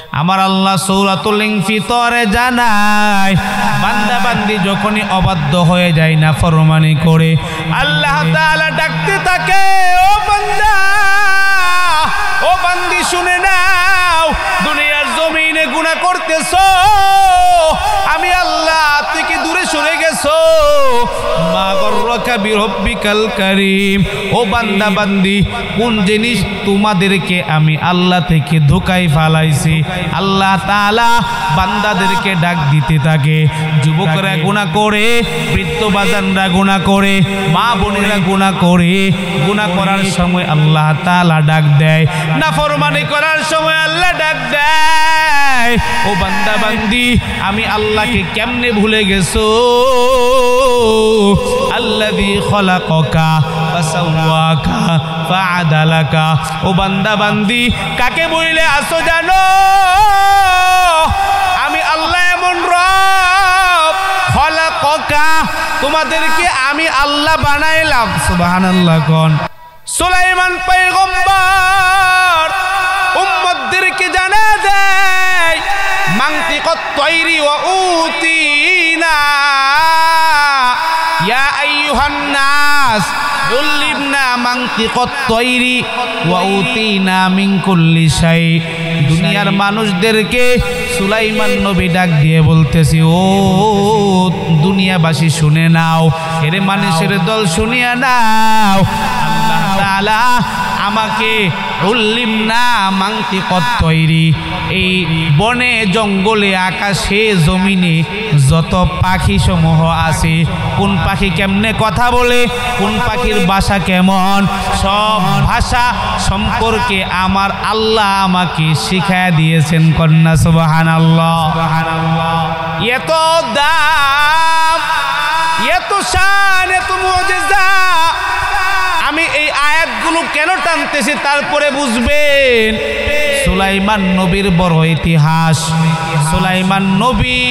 আমার আল্লাহ সূরাতুল ইনফিতরে জানায় বান্দা বান্দি যখনই অবাধ্য হয়ে যায় না ফরমানি করে আল্লাহ তাআলা ডাকতে থাকে, ও বান্দা ও বান্দি শুনে নাও, দুনিয়ার জমিনে গুনাহ করতেছো, আমি আল্লাহ থেকে দূরে সরে গেছো, মা গররাকা বিরব্বিকাল কারীম। ও বান্দা বান্দি কোন জিনিস তোমাদেরকে আমি আল্লাহ থেকে ধোঁকায় ফালাইছি। আল্লাহ তাআলা বান্দাদেরকে ডাক দিতে থাকে। যুবকরা গুনাহ করে, বৃদ্ধ বাজানরা গুনাহ করে, মা বোনেরা গুনাহ করে, গুনাহ করার সময় আল্লাহ তাআলা ডাক দেয়, নাফরমানি করার সময় আল্লাহ ডাক দেয়। ও বান্দা বান্দি আমি আল্লাহকে কেমনে ভুলে গেছো? আল্লাযী খলাকাকা ফাসাওয়াকা ফাআদালাকা। ও বান্দা বান্দি কাকে বইলে আসো জানো? আমি আল্লাহ এমন রব, খলাকাকা তোমাদেরকে আমি আল্লাহ বানাইলাম। সুবহানাল্লাহ কোন। সুলাইমান পয়গম্বর উম্মতদেরকে জানা দেয় মানতিকাত তায়রি ওয়া উতিনা ইয়া আইয়ুহান নাস উল্লিমনা মানতিকাত তায়রি ওয়া উতিনা মিন কুল্লি শাই। দুনিয়ার মানুষদেরকে সুলাইমান নবী ডাক দিয়ে বলতেছি, ও দুনিয়াবাসী শুনে নাও, এর মানুষের দল শুনিয়া নাও, আল্লাহ তাআলা আমাকে উল্লিমনা মানতিকাত তায়রি, এই বনে জঙ্গলে আকাশে জমিনে যত পাখি সমূহ আছে, কোন পাখি কেমনে কথা বলে, কোন পাখির ভাষা কেমন, সব ভাষা সম্পর্কে আমার আল্লাহ আমাকে শিখায়া দিয়েছেন। কন্যা সুবহানাল্লাহ। এত দাম, এত শান, এত মুজিজা। আমি এই আয়াতগুলো কেন টানতেছি তারপরে বুঝবেন সুলাইমান নবীর বড় ইতিহাস। সুলাইমান নবী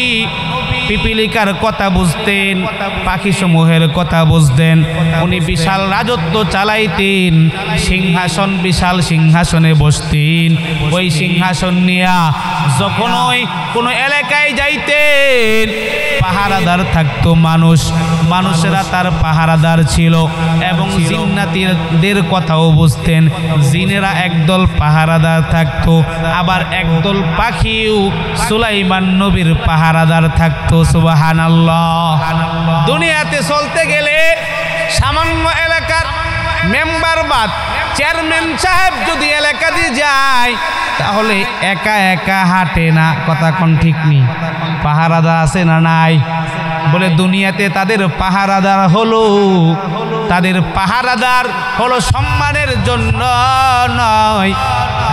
পিপিলিকার কথা বুঝতেন, পাখি সমূহের কথা বুঝতেন, উনি বিশাল রাজত্ব চালাইতেন, সিংহাসন বিশাল সিংহাসনে বসতেন। ওই সিংহাসন নিয়া যখন ওই কোনো এলাকায় যাইতেন পাহারাদার থাকতো মানুষ, মানুষেরা তার পাহারাদার ছিল এবং জিন্নাতীদের কথাও বুঝতেন। জিনেরা একদল পাহারাদার থাকতো, আবার একদল পাখিও সুলাইমান নবীর পাহারাদার থাকতো। সুবহানাল্লাহ। দুনিয়াতে চলতে গেলে সামান্য এলাকার মেম্বার বাদ চেয়ারম্যান সাহেব যদি এলাকা দিয়ে যায় তাহলে একা একা হাঁটে না। কথা কোন ঠিক নেই? পাহারাদার আছে না নাই? বলে দুনিয়াতে তাদের পাহারাদার হলো, তাদের পাহারাদার হলো সম্মানের জন্য নয়,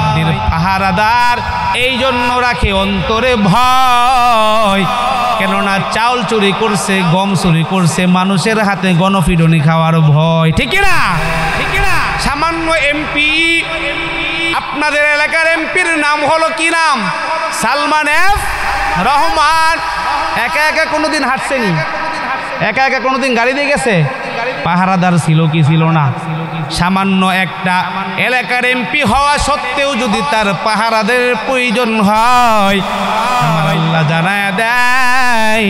তাদের পাহারাদার এই জন্য রাখে অন্তরে ভয়। কেননা চাউল চুরি করছে, গম চুরি করছে, মানুষের হাতে গণপিটুনি খাওয়ার ভয়। ঠিক না? ঠিক না? সামান্য এমপি, আপনাদের এলাকার এমপির নাম হলো কি নাম? সালমান এফ রহমান। একা একা কোনোদিন হাঁটছেনি? একা একা কোনোদিন গাড়ি দিয়ে গেছে? পাহারাদার ছিল কি ছিল না? সামান্য একটা এলাকার এমপি হওয়া সত্ত্বেও যদি তার পাহারাদারের প্রয়োজন হয়, আমার আল্লাহ জানায়া দেয়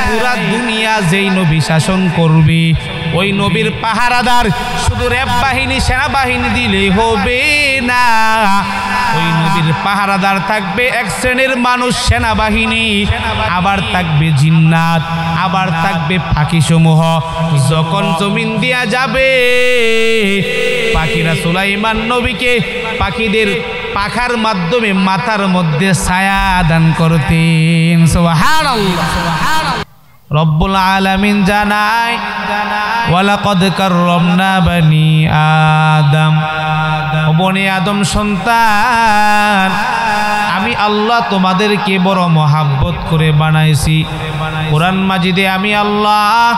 পুরা দুনিয়া যেই নবী শাসন করবে ওই নবীর পাহারাদার শুধু র্যাব বাহিনী সেনাবাহিনী দিলেই হবে না, ওই নবীর পাহারাদার থাকবে এক শ্রেণীর মানুষ সেনাবাহিনী, আবার থাকবে জিন্নাত, আবার থাকবে পাখি সমূহ। যখন জমিন দিয়া যাবে পাখিরা সুলাইমান নবীকে পাখিদের পাখার মাধ্যমে মাথার মধ্যে ছায়া দান করতেন। সুবহানাল্লাহ। রব্বুল আলামিন জানায় ওয়ালাকাদ কাররামনা বানি আদম। বনি আদম সন্তান, আমি আল্লাহ তোমাদেরকে বড় মহাব্বত করে বানাইছি। কোরআন মাজিদে আমি আল্লাহ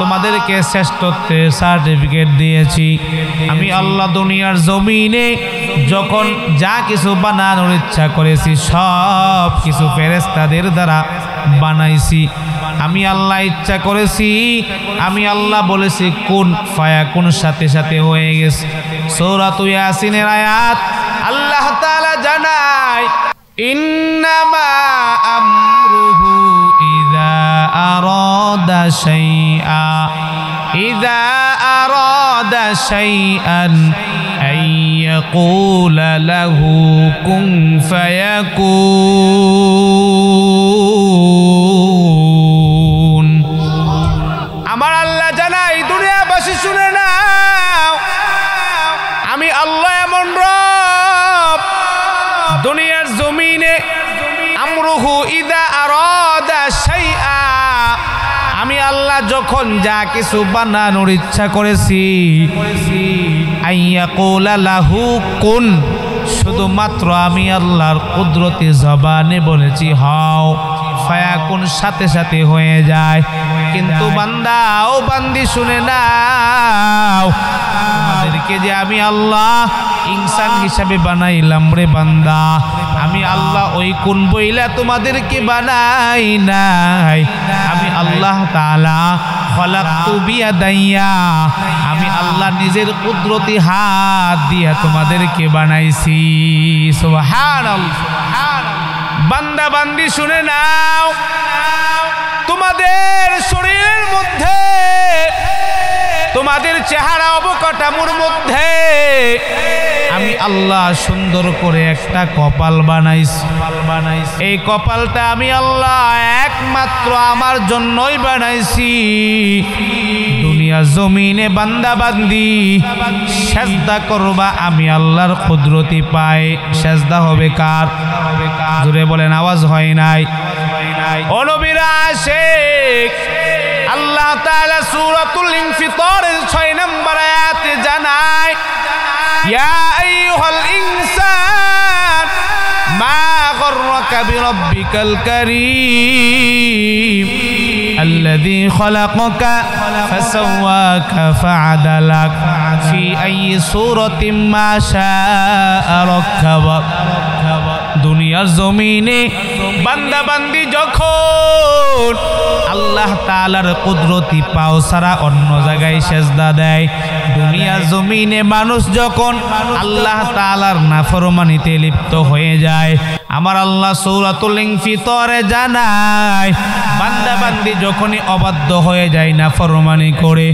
তোমাদেরকে শ্রেষ্ঠত্বের সার্টিফিকেট দিয়েছি। আমি আল্লাহ দুনিয়ার জমিনে যখন যা কিছু বানানোর ইচ্ছা করেছি সব কিছু ফেরেশতাদের দ্বারা বানাইছি। আমি আল্লাহ ইচ্ছা করেছি, আমি আল্লাহ বলেছি কোন ফায়াকুন, সাথে সাথে হয়ে গেছে। সূরা ইয়াসিনের আয়াত আল্লাহ তাআলা জানায় ইন্নামা আমরুহু ইযা আরাদা শাইআন আইয়াকুলা লাহু কুন ফায়াকুন। আমার আল্লাহ জানাই, দুনিয়াবাসী শুনে নাও, আমি আল্লাহ এমন রব, দুনিয়ার জমিনে আমরুহু ইযা আরাদা শাইআ, আমি আল্লাহ যখন যা কিছু বানানোর ইচ্ছা করেছি, আইয়াকুলা লাহু কুন, শুধুমাত্র আমি আল্লাহর কুদরতি জবানে বলেছি হও, ফায়াকুন, সাথে সাথে হয়ে যায়। কিন্তু বান্দা ও বান্দি শুনে নাও, তোমাদেরকে যে আমি আল্লাহ ইনসান হিসাবে বানাইলাম রে বান্দা, আমি আল্লাহ ওই কোন বইলা তোমাদেরকে বানাই নাই। আমি আল্লাহ তাআলা খলাকতু বিয়াদাইয়া, আমি আল্লাহ নিজের কুদরতি হাত দিয়া তোমাদেরকে বানাইছি। সুবহানাল্লাহ। বান্দা বান্দি শুনে নাও, তোমাদের শরীরের মধ্যে, তোমাদের চেহারা অবকাঠামোর মধ্যে আমি আল্লাহ সুন্দর করে একটা কপাল বানাইছি। এই কপালটা আমি আল্লাহ একমাত্র আমার জন্যই বানাইছি। দুনিয়া জমিনে বান্দা বান্দি সেজদা করবা, আমি আল্লাহর কুদরতি পায়। সেজদা হবে কার? জোরে বলেন, আওয়াজ হয় নাই। ও নবীর আশিক, আল্লাহ তাআলা সূরাতুল ইনফিতারের 6 নম্বর আয়াতে জানায়, ইয়া আইয়ুহাল ইনসান মা গররাকা বিরাব্বিকাল কারীম الذي خلقك فسواك فعدلك في أي صورة ما شاء ركبك। দুনিয়ার জমিনে বান্দা বান্দি যখন আল্লাহ তাআলার কুদরতি পাও ছাড়া অন্য জায়গায় সেজদা দেয়, দুনিয়ার জমিনে মানুষ যখন আল্লাহ তাআলার নাফরমানিতে লিপ্ত হয়ে যায়, আমার আল্লাহ সূরাতুল ইনফিতারে জানায়, বান্দা বান্দি যখনই অবাধ্য হয়ে যায়, নাফরমানি করে,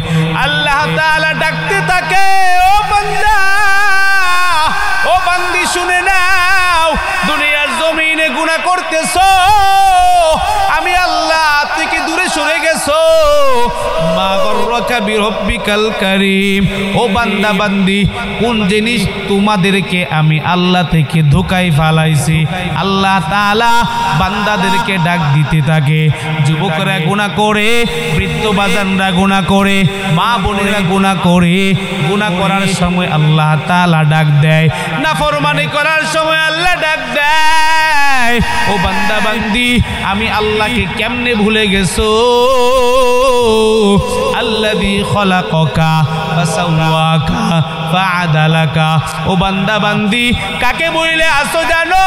আল্লাহ তাআলা ডাকতে থাকে, ও বান্দা, ও বান্দি শুনে নাও, দুনিয়ার জমিনে গুনাহ করতেছো, আমি আল্লাহ থেকে দূরে সরে গেছো। মা গররাকা বিরাব্বিকাল কারীম, ও বান্দা বান্দি, কোন জিনিস তোমাদেরকে আমি আল্লাহ থেকে ধোঁকায় ফালাইছি। আল্লাহ তাআলা বান্দাদেরকে ডাক দিতে থাকে। যুবকরা গুনাহ করে, বৃদ্ধ বাজানরা গুনাহ করে, মা বোনেরা গুনাহ করে, গুনাহ করার সময় আল্লাহ তাআলা ডাক দেয়, নাফরমানি করার সময় আল্লাহ ডাক দেয়। ও বান্দা বান্দি, আমি আল্লাহকে কেমনে ভুলে গেছো? আল্লাযী খলাকাকা ফাসাওয়াকা ফাআদালাকা। ও বান্দা বান্দি, কাকে বইলে আসো জানো?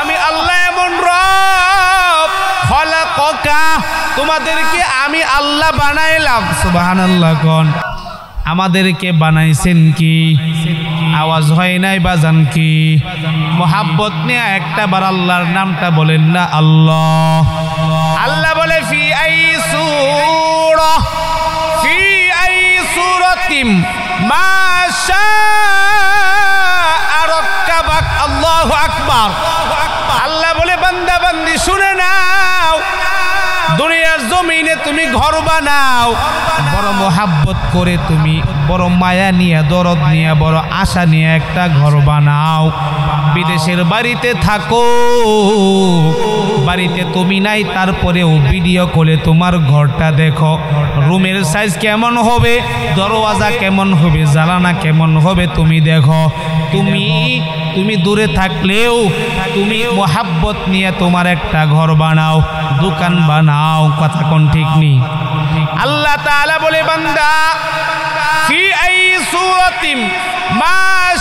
আমি আল্লাহ এমন রব, খলাকাকা, তোমাদেরকে আমি আল্লাহ বানাইলাম। সুবহানাল্লাহ। কোন আমাদেরকে বানাইছেন কি? আওয়াজ হয় নাই বাজান কি? মোহাব্বত নিয়ে একটা বার আল্লাহর নামটা বলেন না, আল্লাহ। আল্লাহ বলে, ফি আই সূরাতিম মা শাআ রাক্কাবাক। আল্লাহু আকবার। আল্লাহ বলে, বান্দা বান্দি শুনে নাও, দুনিয়ার জমিনে তুমি ঘর বানাও, বড় মোহাব্বত করে তুমি বড় মায়া নিয়ে, দরদ নিয়ে, বড় আশা নিয়ে একটা ঘর বানাও। বিদেশের বাড়িতে থাকো, বাড়িতে তুমি নাই, তারপরেও ভিডিও কলে তোমার ঘরটা দেখো। রুমের সাইজ কেমন হবে, দরওয়াজা কেমন হবে, জানালা কেমন হবে, তুমি দেখো। তুমি দূরে থাকলেও তুমি মোহাব্বত নিয়ে তোমার একটা ঘর বানাও, দোকান বানাও। কথা কোন ঠিক নেই? আল্লাহ তাআলা বলে, বান্দা, ফি আই সূরাতিম মা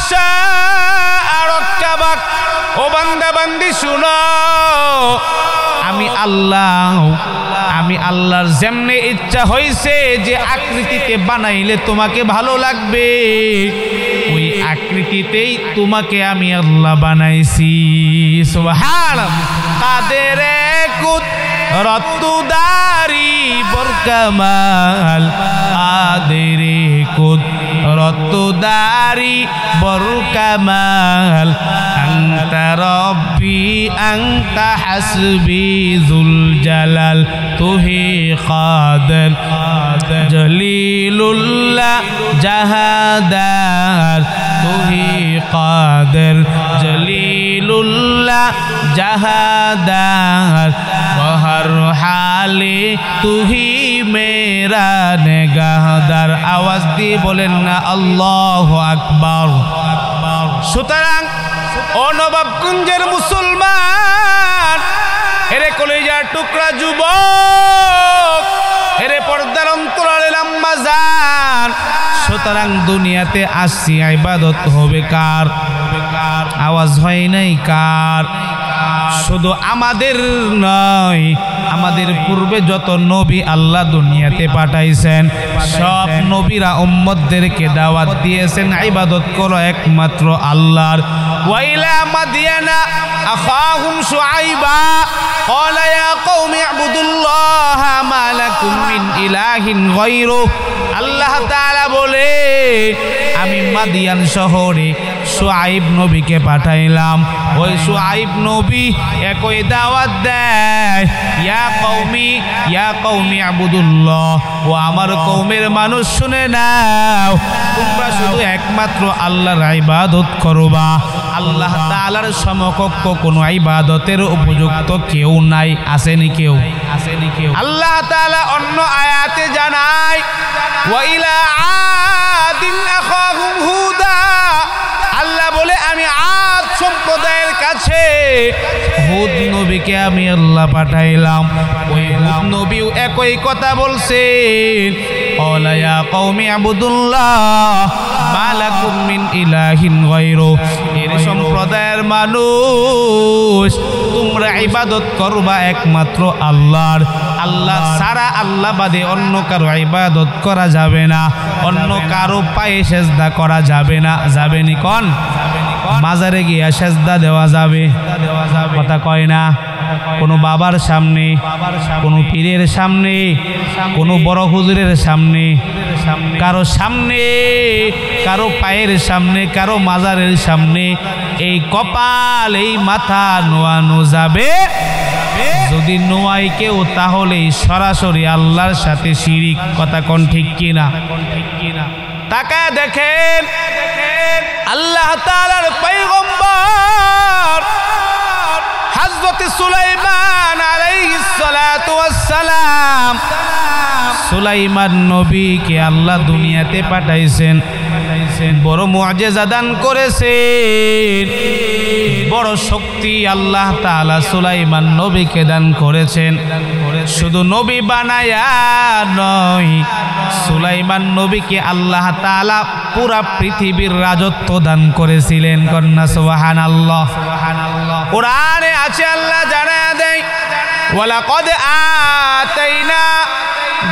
শাআ রাক্কাবাক। ও বান্দা বান্দি শুনো, আমি আল্লাহ আমি আল্লাহর যেমনে ইচ্ছা হয়েছে যে আকৃতিতে বানাইলে তোমাকে ভালো লাগবে ওই আকৃতিতেই তোমাকে আমি আল্লাহ বানাইছি। সুবহানাল্লাহ। কাদেরে কুদরতদারি বরকামাল, কাদেরে কুদরতদারি বরকামাল, আনতা রব্বি আনতা হাসবি যুল জালাল, তুহি কাদের জলিলুল্লাহ জাহাদার, তুহি কাদের জলিলুল্লাহ জাহাদার, বহর হালে তুহি মেরা নেগাহদার। আওয়াজ দিয়ে বলেন না আল্লাহু আকবার। সুতরাং ও নবাবগঞ্জের মুসলমান, এরে কলিজার টুকরা যুবক, এরে পর্দার অন্তরালের আম্মা জান, সুতরাং দুনিয়াতে আসছি ইবাদত হবে কার? আওয়াজ হয় নাই কার? শুধু আমাদের নয়, আমাদের পূর্বে যত নবী আল্লাহ দুনিয়াতে পাঠাইছেন সব নবীরা উম্মতদেরকে দাওয়াত দিয়েছেন ইবাদত করো একমাত্র আল্লাহর। ওয়াইলা মাদিয়ানা আখাহুম শুআইবা ক্বালা ইয়া কওমি ইবুদুল্লাহা মা লাকুম মিন ইলাহিন গায়রু। আল্লাহ তাআলা বলে আমি মাদিয়ান শহরে শুআইব নবীকে পাঠাইলাম। ওই শুআইব নবী একই দাওয়াত দেয়, ইয়া কওমি ইবুদুল্লাহ, ও আমার কওমের মানুষ শুনে নাও, তোমরা শুধু একমাত্র আল্লাহর ইবাদত করবা। আল্লাহ তাআলার সমকক্ষ কোনো ইবাদতের উপযুক্ত কেউ নাই। আসেনি কেউ? আসেনি কেউ? আল্লাহ তাআলা অন্য আয়াতে জানায়, ওয়া ইলা আদিন আখাহুম হুদা, আল্লাহ বলে আমি আদ সম্প্রদায়ের কাছে হুদ নবীকে আমি আল্লাহ পাঠাইলাম। ওই হুদ নবীও একই কথা বলছেন, ক্বালা ইয়া কওমি ইবুদুল্লাহ মা লাকুম মিন ইলাহিন গায়রু। এর সম্প্রদায়ের মানুষ তোমরা ইবাদত করবা একমাত্র আল্লাহর। আল্লাহ ছাড়া আল্লাহ বাদে অন্য কারো ইবাদত করা যাবে না, অন্য কারো পায়ে সেজদা করা যাবে না। যাবে নি কোন? মাজারে গিয়া সেজদা দেওয়া যাবে? কথা কয় না। কোনো বাবার সামনে, কোনো পীরের সামনে, কোনো বড় হুজুরের সামনে, কারো সামনে, কারো পায়ের সামনে, কারো মাজারের সামনে এই কপাল এই মাথা নোয়ানো যাবে? যদি নোয়াই কেউ তাহলে সরাসরি আল্লাহর সাথে শিরিক। কথা কোন ঠিক কিনা? তাকায় দেখেন আল্লাহ তাআলার পয়গম্বর হযরত সুলাইমান আলাইহিস সালাতু ওয়াস সালাম, সুলাইমান নবীকে আল্লাহ দুনিয়াতে পাঠাইছেন, বড় মুআজিজা দান করেছেন, বড় শক্তি আল্লাহ তাআলা সুলাইমান নবীকে দান করেছেন। শুধু নবী বানায়া নয়, সুলাইমান নবীকে আল্লাহ তাআলা পুরা পৃথিবীর রাজত্ব দান করেছিলেন। কন্যা সুবহানাল্লাহ। কোরআনে আছে, আল্লাহ জানায়া দেয়, ওয়ালাকাদ আতাইনা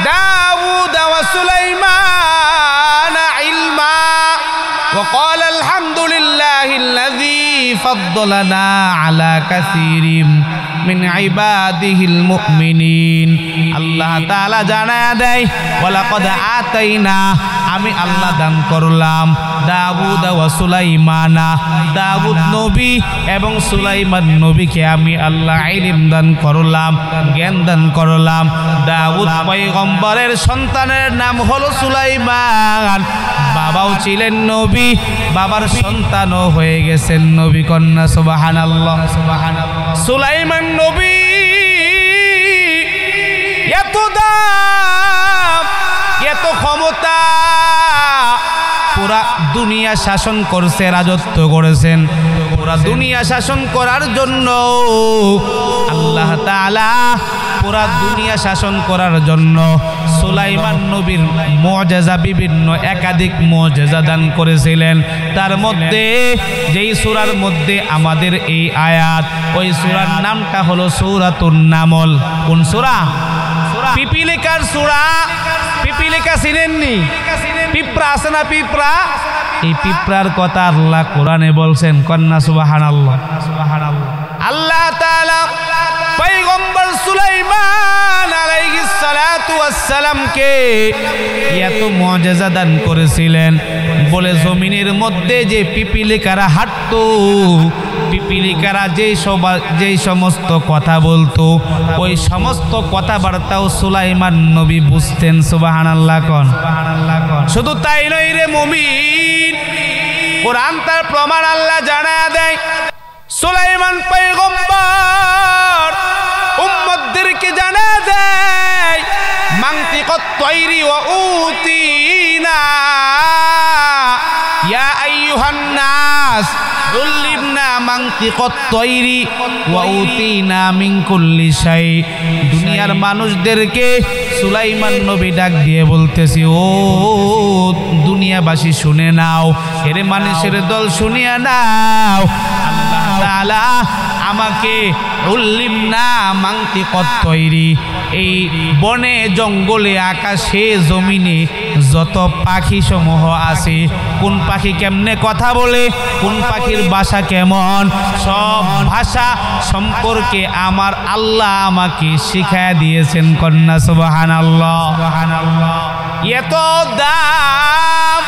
দাউদ ওয়া সুলাইমানা ইলমা ওয়া ক্বালা আলহামদুলিল্লাহিল্লাযী ফাদ্দালানা আলা কাসীরিম মিন ইবাদিহিল মুমিনিন। আল্লাহ তাআলা জানায়া দেয়, ওয়ালাকাদ আতাইনা, আমি আল্লাহ দান করলাম দাউদ ওয়া সুলাইমানা, দাউদ নবী এবং সুলাইমান নবীকে আমি আল্লাহ ইলম দান করলাম, জ্ঞান দান করলাম। দাউদ পয়গম্বরের সন্তানের নাম হলো সুলাইমান, বাবাও ছিলেন নবী, বাবার সন্তানও হয়ে গেছেন নবী। কন্যা সুবহানাল্লাহ। সুলাইমান নবী এত দাম, এত ক্ষমতা, পুরা দুনিয়া শাসন করছে, রাজত্ব করেছেন। পুরা দুনিয়া শাসন করার জন্য আল্লাহ তাআলা পুরা দুনিয়া শাসন করার জন্য সুলাইমান নবীর মুআজিজা বিভিন্ন একাধিক মুআজিজা দান করেছিলেন। তার মধ্যে যেই সূরার মধ্যে আমাদের এই আয়াত, ওই সূরার নামটা হলো সূরাতুন নামল। কোন সূরা? পিপিলিকার সূরা। পিপিলিকা চিনেননি? পিঁপড়া আছে না পিঁপড়া? এই পিঁপড়ার কথা আল্লাহ কোরআনে বলছেন, কন্যা সুবহানাল্লাহ। আল্লাহ তাআলা পয়গম্বর সুলাইমান আলাইহিস সালাতু ওয়াস সালামকে এত মুআজিজা দান করেছিলেন বলে জমিনের মধ্যে যে পিপিলিকারা হাঁটতো, পিপিলিকারা যেই সমস্ত কথা বলতো, ওই সমস্ত কথাবার্তাও সুলাইমান নবী বুঝতেন। সুবহানাল্লাহ কোন। শুধু তাই নয় রে মুমিন, কোরআন তার প্রমাণ আল্লাহ জানায়া দেয়। সুলাইমান পয়গম্বর উম্মতদেরকে জানা দেয় মানতিকাত তয়রি ওয়া উতিনা ইয়া আইয়ুহান নাস উল্লিমনা মানতিকাত তয়রি ওয়া উতিনা মিন কুল্লি শাই। দুনিয়ার মানুষদেরকে সুলাইমান নবী ডাক দিয়ে বলতেছি, ও দুনিয়াবাসী শুনে নাও, এরে মানুষের দল শুনিয়া নাও, আল্লাহ তাআলা আমাকে উল্লিমনা মানতিকাত তয়রি, এই বনে জঙ্গলে আকাশে জমিনে যত পাখি সমূহ আছে, কোন পাখি কেমনে কথা বলে, কোন পাখির ভাষা কেমন, সব ভাষা সম্পর্কে আমার আল্লাহ আমাকে শিখায়া দিয়েছেন। কন্যা সুবহানাল্লাহ। এত দাম,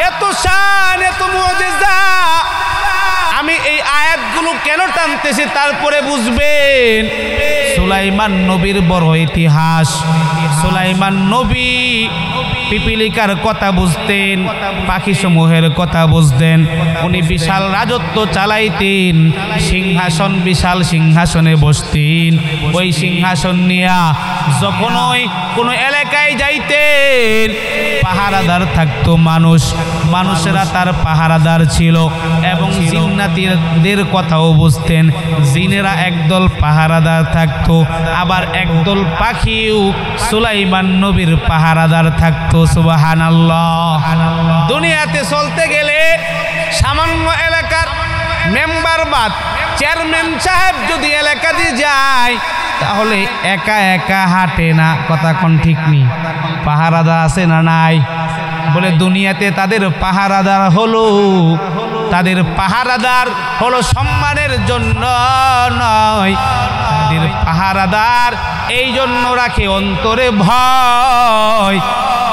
এত শান, এত মুআজিজা। আমি এই আয়াতগুলো কেন টানতেছি তারপরে বুঝবেন সুলাইমান নবীর বড় ইতিহাস। সুলাইমান নবী পিপিলিকার কথা বুঝতেন, পাখি সমূহের কথা বুঝতেন। উনি বিশাল রাজত্ব চালাইতেন, সিংহাসন, বিশাল সিংহাসনে বসতেন। ওই সিংহাসন নিয়া যখন ওই কোনো এলাকায় যাইতেন পাহারাদার থাকতো মানুষ, মানুষেরা তার পাহারাদার ছিল এবং জিন্নাতীদের কথাও বুঝতেন। জিনেরা একদল পাহারাদার থাকতো, আবার একদল পাখিও সুলাইমান নবীর পাহারাদার থাকতো। সুবহানাল্লাহ। দুনিয়াতে চলতে গেলে সামান্য এলাকার মেম্বার বাদ চেয়ারম্যান সাহেব যদি এলাকা দিয়ে যায় তাহলে একা একা হাঁটে না। কথা কোন ঠিক নেই? পাহারাদার আছে না নাই? বলে দুনিয়াতে তাদের পাহারাদার হলো, তাদের পাহারাদার হলো সম্মানের জন্য নয়, তাদের পাহারাদার এই জন্য রাখে অন্তরে ভয়।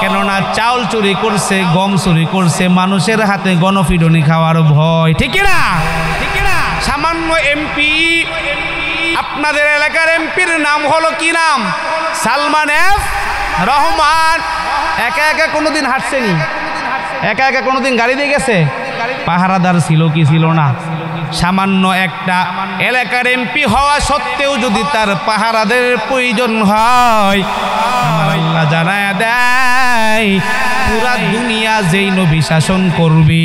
কেননা চাউল চুরি করছে, গম চুরি করছে, মানুষের হাতে গণপিটুনি খাওয়ার ভয়। ঠিক না? সামান্য এমপি, আপনাদের এলাকার এমপির নাম হলো কি নাম? সালমান এফ রহমান। একা একা কোনোদিন হাঁটছেনি? একা একা কোনোদিন গাড়ি দিয়ে গেছে? পাহারাদার ছিল কি ছিল না? সামান্য একটা এলাকার এমপি হওয়া সত্ত্বেও যদি তার পাহারাদের প্রয়োজন হয়, আল্লাহ জানায়া দেয় পুরা দুনিয়া যেই নবী শাসন করবে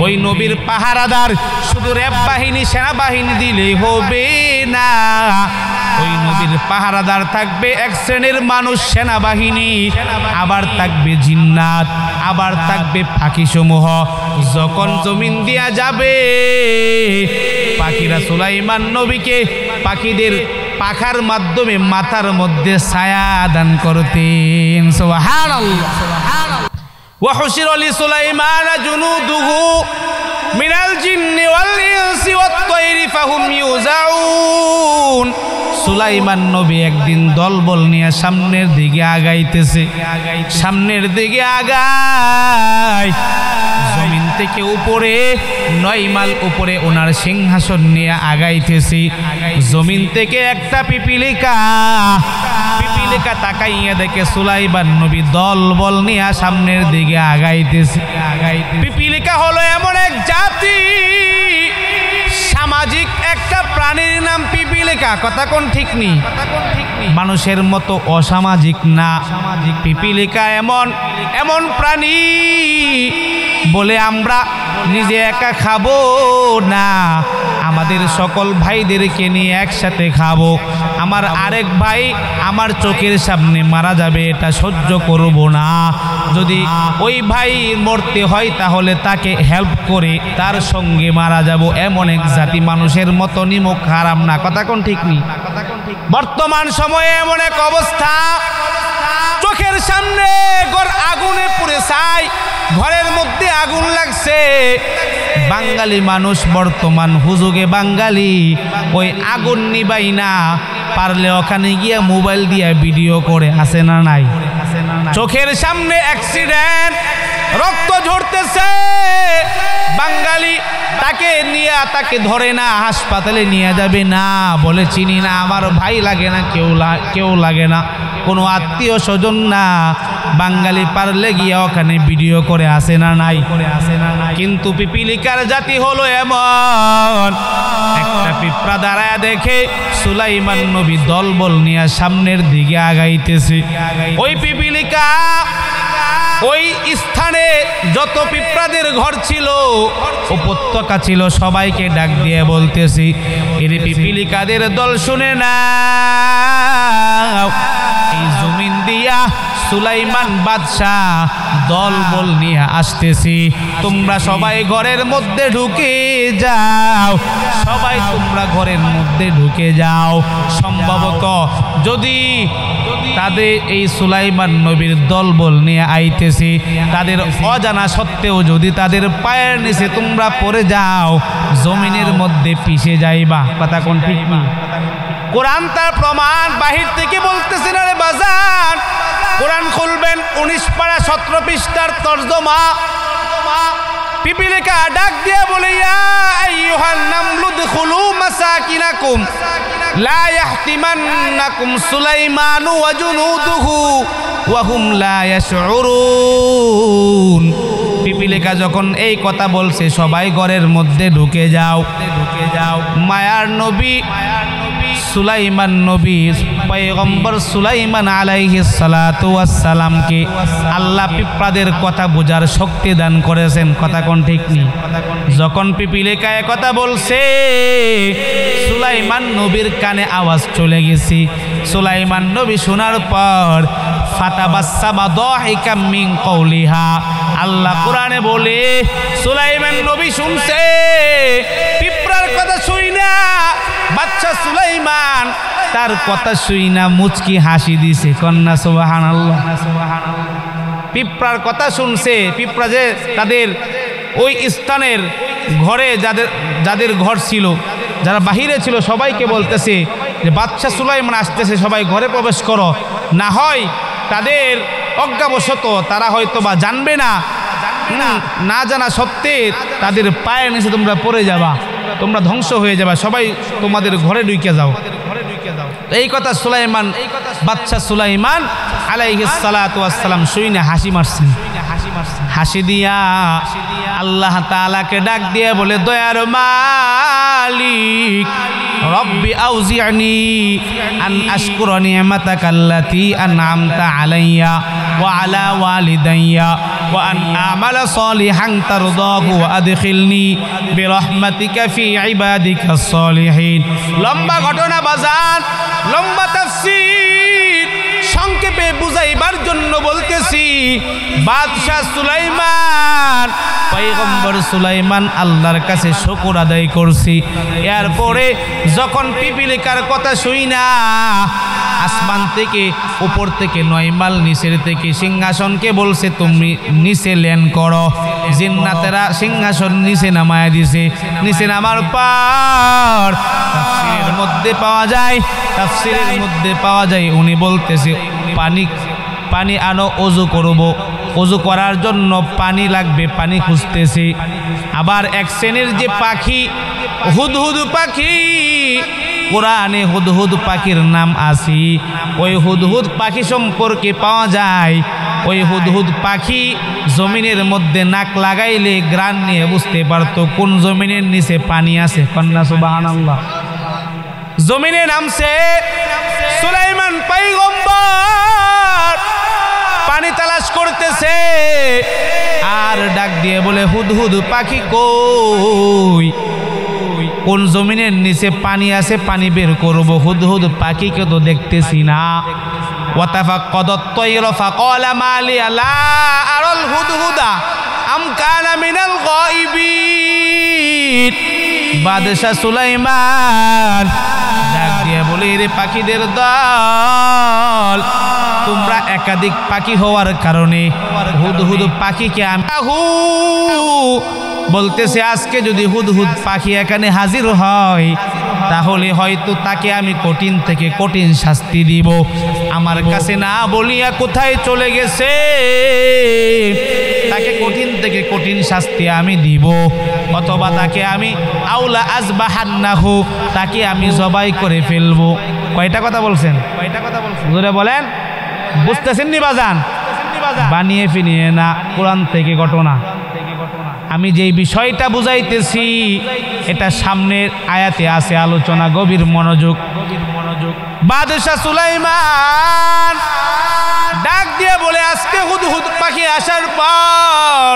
ওই নবীর পাহারাদার শুধু র্যাব বাহিনী, সেনাবাহিনী দিলেই হবে না। ওই নবীর পাহারাদার থাকবে এক শ্রেণীর মানুষ, সেনাবাহিনী, আবার থাকবে জিন্নাত, আবার থাকবে পাখি সমূহ। যখন জমিন দিয়া যাবে পাখিরা সুলাইমান নবীকে পাখিদের পাখার মাধ্যমে মাথার মধ্যে ছায়া দান করতেন। সুবহানাল্লাহ। ওয়া হুশিরা লিসুলাইমানা জুনুদুহু মিনাল জিন্নি ওয়াল ইনসি ওয়াত তায়রি ফাহুম ইউজাউন। সুলাইমান নবী একদিন দলবল নিয়ে সামনের দিকে আগাইতেছে, সামনের দিকে আগায়। জমিন থেকে উপরে 9 মাইল উপরে ওনার সিংহাসন নিয়ে আগাইতেছে। জমিন থেকে একটা পিপিলিকা তাকাইয়া দেখে সুলাইমান নবী দলবল নিয়ে সামনের দিকে আগাইতেছে। পিপিলিকা হলো এমন এক জাতি, সামাজিক একটা প্রাণীর নাম পিপিলিকা। কথা কোন ঠিক নেই? মানুষের মতো অসামাজিক না। পিপিলিকা এমন প্রাণী বলে আমরা নিজে একা খাবো না, আমাদের সকল ভাইদেরকে নিয়ে একসাথে খাবো। আমার আরেক ভাই আমার চোখের সামনে মারা যাবে, এটা সহ্য করব না। যদি ওই ভাই মরতে হয় তাহলে তাকে হেল্প করে তার সঙ্গে মারা যাব। এমন এক জাতি, মানুষের মতো নিমক হারাম না। কথা কোন ঠিক নেই? বর্তমান সময়ে এমন এক অবস্থা, চোখের সামনে ঘর আগুনে পুড়ে ছাই, ঘরের মধ্যে আগুন লাগছে। বাঙালি মানুষ বর্তমান হুজুগে বাঙালি ওই আগুন নিবাই না পারলে ওখানে গিয়ে মোবাইল দিয়ে ভিডিও করে, আছে না নাই? চোখের সামনে অ্যাক্সিডেন্ট, রক্ত ঝরতেছে, বাঙালি তাকে ধরে না, হাসপাতালে নিয়ে যাবে না, বলে চিনি না, আমার ভাই লাগে না, কেউ লাগে না, কোনো আত্মীয় স্বজন না, বাঙালি পারলে গিয়ে ওখানে ভিডিও করে, আসে না নাই? কিন্তু পিপিলিকার জাতি হলো এমন, একটা পিঁপড়া দাঁড়ায় দেখে সুলাইমান নবী দলবল নিয়ে সামনের দিকে আগাইতেছে। ওই পিপিলিকা ওই স্থানে যত পিঁপড়াদের ঘর ছিল, উপত্যকা ছিল, সবাইকে ডাক দিয়ে বলতেছি, এর পিপিলিকাদের দল শুনে না, এই জমিন দিয়া সুলাইমান বাদশাহ দলবল নিয়ে আসতেছি, তোমরা সবাই ঘরের মধ্যে ঢুকে যাও, সবাই তোমরা ঘরের মধ্যে ঢুকে যাও। সম্ভবত যদি তাদের এই সুলাইমান নবীর দলবল নিয়ে আইতেছি, তাদের অজানা সত্ত্বেও যদি তাদের পায়ের নিচে তোমরা পড়ে যাও, জমিনের মধ্যে পিষে যাইবা। কথা কোন ঠিক না? কোরআন তার প্রমাণ, বাহির থেকে বলতেছেন। আরে বাজার, কোরআন খুলবেন 19 পারা 17 পৃষ্ঠার তরজমা। পিপিলিকা ডাক দিয়ে বলে, ইয়া আইয়ুহান নামলু দুখুলু মাসাকিনাকুম লা ইয়াহতিমান্নাকুম সুলাইমানু ওয়া জুনুদুহু ওয়া হুম লা ইয়াশউরুন। পিপিলিকা যখন এই কথা বলছে, সবাই ঘরের মধ্যে ঢুকে যাও। মায়ার নবী সুলাইমান নবী, পয়গম্বর সুলাইমান আলাইহিস সালাতু ওয়াস সালামকে আল্লাহ পিঁপড়াদের কথা বোঝার শক্তি দান করেছেন। কথা কোন ঠিক নেই? যখন পিপিলিকা কথা বলছে, সুলাইমান নবীর কানে আওয়াজ চলে গেছে। সুলাইমান নবী শোনার পর ফাতাবাসসামা দাহিকাম মিন কওলিহা, আল্লাহ কোরআনে বলে সুলাইমান নবী শুনছে, পিঁপড়ার কথা শুই না, বাদশা সুলাইমান তার কথা শুই না মুচকি হাসি দিছে। কন্যা সুবহানাল্লাহ। পিঁপড়ার কথা শুনছে, পিঁপড়া যে তাদের ওই স্থানের ঘরে যাদের ঘর ছিল, যারা বাহিরে ছিল, সবাইকে বলতেছে যে বাদশা সুলাইমান আসতেছে, সবাই ঘরে প্রবেশ করো, না হয় তাদের অজ্ঞাবশত তারা হয়তো বা জানবে না, না জানা সত্ত্বে তাদের পায়ের নিচে তোমরা পড়ে যাবা, তোমরা ধ্বংস হয়ে যাবা, সবাই তোমাদের ঘরে ঢুকে যাও। এই কথা সুলাইমান, বাদশা সুলাইমান আলাইহিস সালাতু ওয়াস সালাম শুনে হাসি মারছেন। হাসি দিয়া আল্লাহ তাআলাকে ডাক দিয়ে বলে, দয়ার মালিক, রব্বি আউজি'নি আন আশকুরা নি'মাতাকাল্লাতী আন'আমতা আলাইয়া ওয়া আলা ওয়ালিদাইয়া ওয়া আন আমালা সালিহান তারদাহু ওয়া আদখিলনি বিরহমাতিকা ফি ইবাদিকাস সালিহিন। লম্বা ঘটনা বাজান, লম্বা তাফসীর, সংক্ষেপে বুঝাইবার জন্য বলতেছি। বাদশাহ সুলাইমান, পয়গম্বর সুলাইমান আল্লাহর কাছে শুকর আদায় করছি। এরপরে যখন পিপিলিকার কথা শুই না, আসমান থেকে, উপর থেকে 9 মাইল নিচের থেকে সিংহাসনকে বলছে তুমি নিচে ল্যান্ড করো। জিন্নাতেরা সিংহাসন নিচে নামায় দিছে। নিচে নামার পর তাফসীরের মধ্যে পাওয়া যায় উনি বলতেছে, পানি আনো, ওযু করব, ওযু করার জন্য পানি লাগবে, পানি খুঁজতেছি। আবার এক শ্রেণীর যে পাখি, হুদহুদ পাখি, কোরআনে হুদহুদ পাখির নাম আছে। ওই হুদহুদ পাখি সম্পর্কে পাওয়া যায়, ওই হুদহুদ পাখি জমিনের মধ্যে নাক লাগাইলে গ্রান নিয়ে বুঝতে পারতো কোন জমিনের নিচে পানি আছে। কন্যা সুবহানাল্লাহ। জমিনে নামছে, সুলাইমান পয়গম্বর পানি তালাশ করতেছে, আর ডাক দিয়ে বলে, হুদহুদ পাখি কই, কোন জমিনের নিচে পানি আছে, পানি বের করব। হুদহুদ পাখিকে তো দেখতেছি না। ওয়াতাফাক্কাদাত তায়রা ফাকালা মা লি লা আরাল হুদহুদা আম কানা মিনাল গায়বিন। বাদশা সুলাইমান ডাক দিয়ে বলে, বলে এর পাখিদের দল তোমরা একাধিক পাখি হওয়ার কারণে হুদহুদ পাখিকে আমি বলতেছে আজকে যদি হুদহুদ পাখি এখানে হাজির হয় তাহলে হয়তো তাকে আমি কঠিন থেকে কঠিন শাস্তি দিব। আমার কাছে না বলিয়া কোথায় চলে গেছে, তাকে কঠিন থেকে কঠিন শাস্তি আমি দিব, অথবা তাকে আমি আউলা আজবাহান্নাহু তাকে আমি জবাই করে ফেলবো। কয়টা কথা বলছেন? জোরে বলেন, বুঝতেছেন নি বাজান? বানিয়ে ফিনিয়ে না, কোরআন থেকে ঘটনা। আমি যেই বিষয়টা বুঝাইতেছি এটা সামনের আয়াতে আছে আলোচনা, গভীর মনোযোগ। বাদশাহ সুলাইমান ডাক দিয়ে বলে আজকে হুদহুদ পাখি আসার পর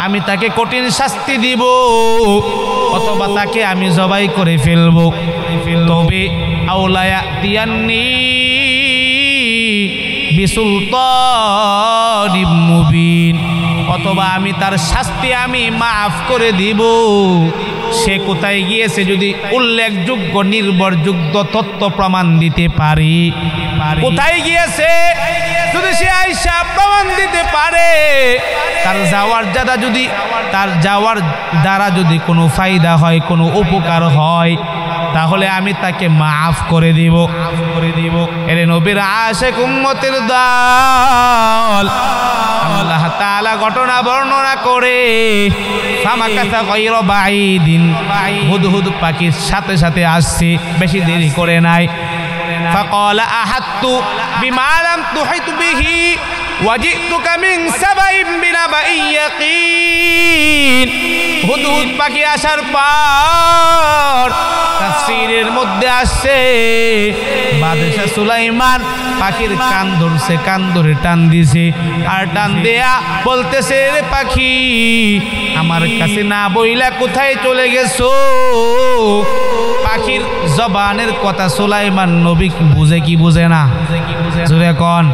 আমি তাকে কঠিন শাস্তি দিব, অথবা তাকে আমি জবাই করে ফেলবো। তবে আউলায়া দিয়ান্নি বিসুলতানিম মুবিন, অথবা আমি তার শাস্তি আমি মাফ করে দিব। সে কোথায় গিয়েছে যদি উল্লেখযোগ্য নির্ভরযোগ্য তথ্য প্রমাণ দিতে পারি, কোথায় গিয়েছে যদি সে আইসা প্রমাণ দিতে পারে, তার যাওয়ার দ্বারা যদি কোনো ফায়দা হয়, কোনো উপকার হয়, তাহলে আমি তাকে মাফ করে দিব। এরে নবীর আশিক উম্মতের দল আল্লাহ তাআলা ঘটনা বর্ণনা করে ফামাকাসা গায়রা বাঈদিন, হুদহুদ পাখির সাথে সাথে আসছে, বেশি দেরি করে নাই। ফাকালা আহাত্তু বিমা লাম তুহিত বিহি ওয়াজিতুকা মিন সাবাইন বিনাবাইন ইয়াকিন। হুদহুদ পাখি আসার পর তাফসীরের মধ্যে আসছে বাদশা সুলাইমান পাখির কান ধরছে, কান ধরে টান দিছে, আর টান দেয়া বলতেছে রে পাখি আমার কাছে না বইলা কোথায় চলে গেছো? পাখির জবানের কথা সুলাইমান নবী বুঝে কি বুঝে না? জোরে কোন।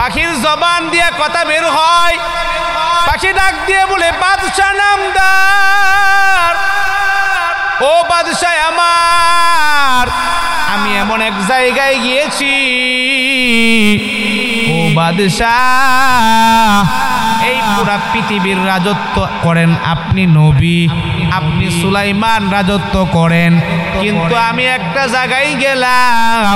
পাখির জবান দিয়ে কথা বের হয়। পাখি ডাক দিয়ে বলে বাদশাহ নামদার, ও বাদশাহ আমার, আমি এমন এক জায়গায় গিয়েছি, ও বাদশাহ এই পুরা পৃথিবীর রাজত্ব করেন আপনি নবী, আপনি সুলাইমান রাজত্ব করেন, কিন্তু আমি একটা জায়গায় গেলাম,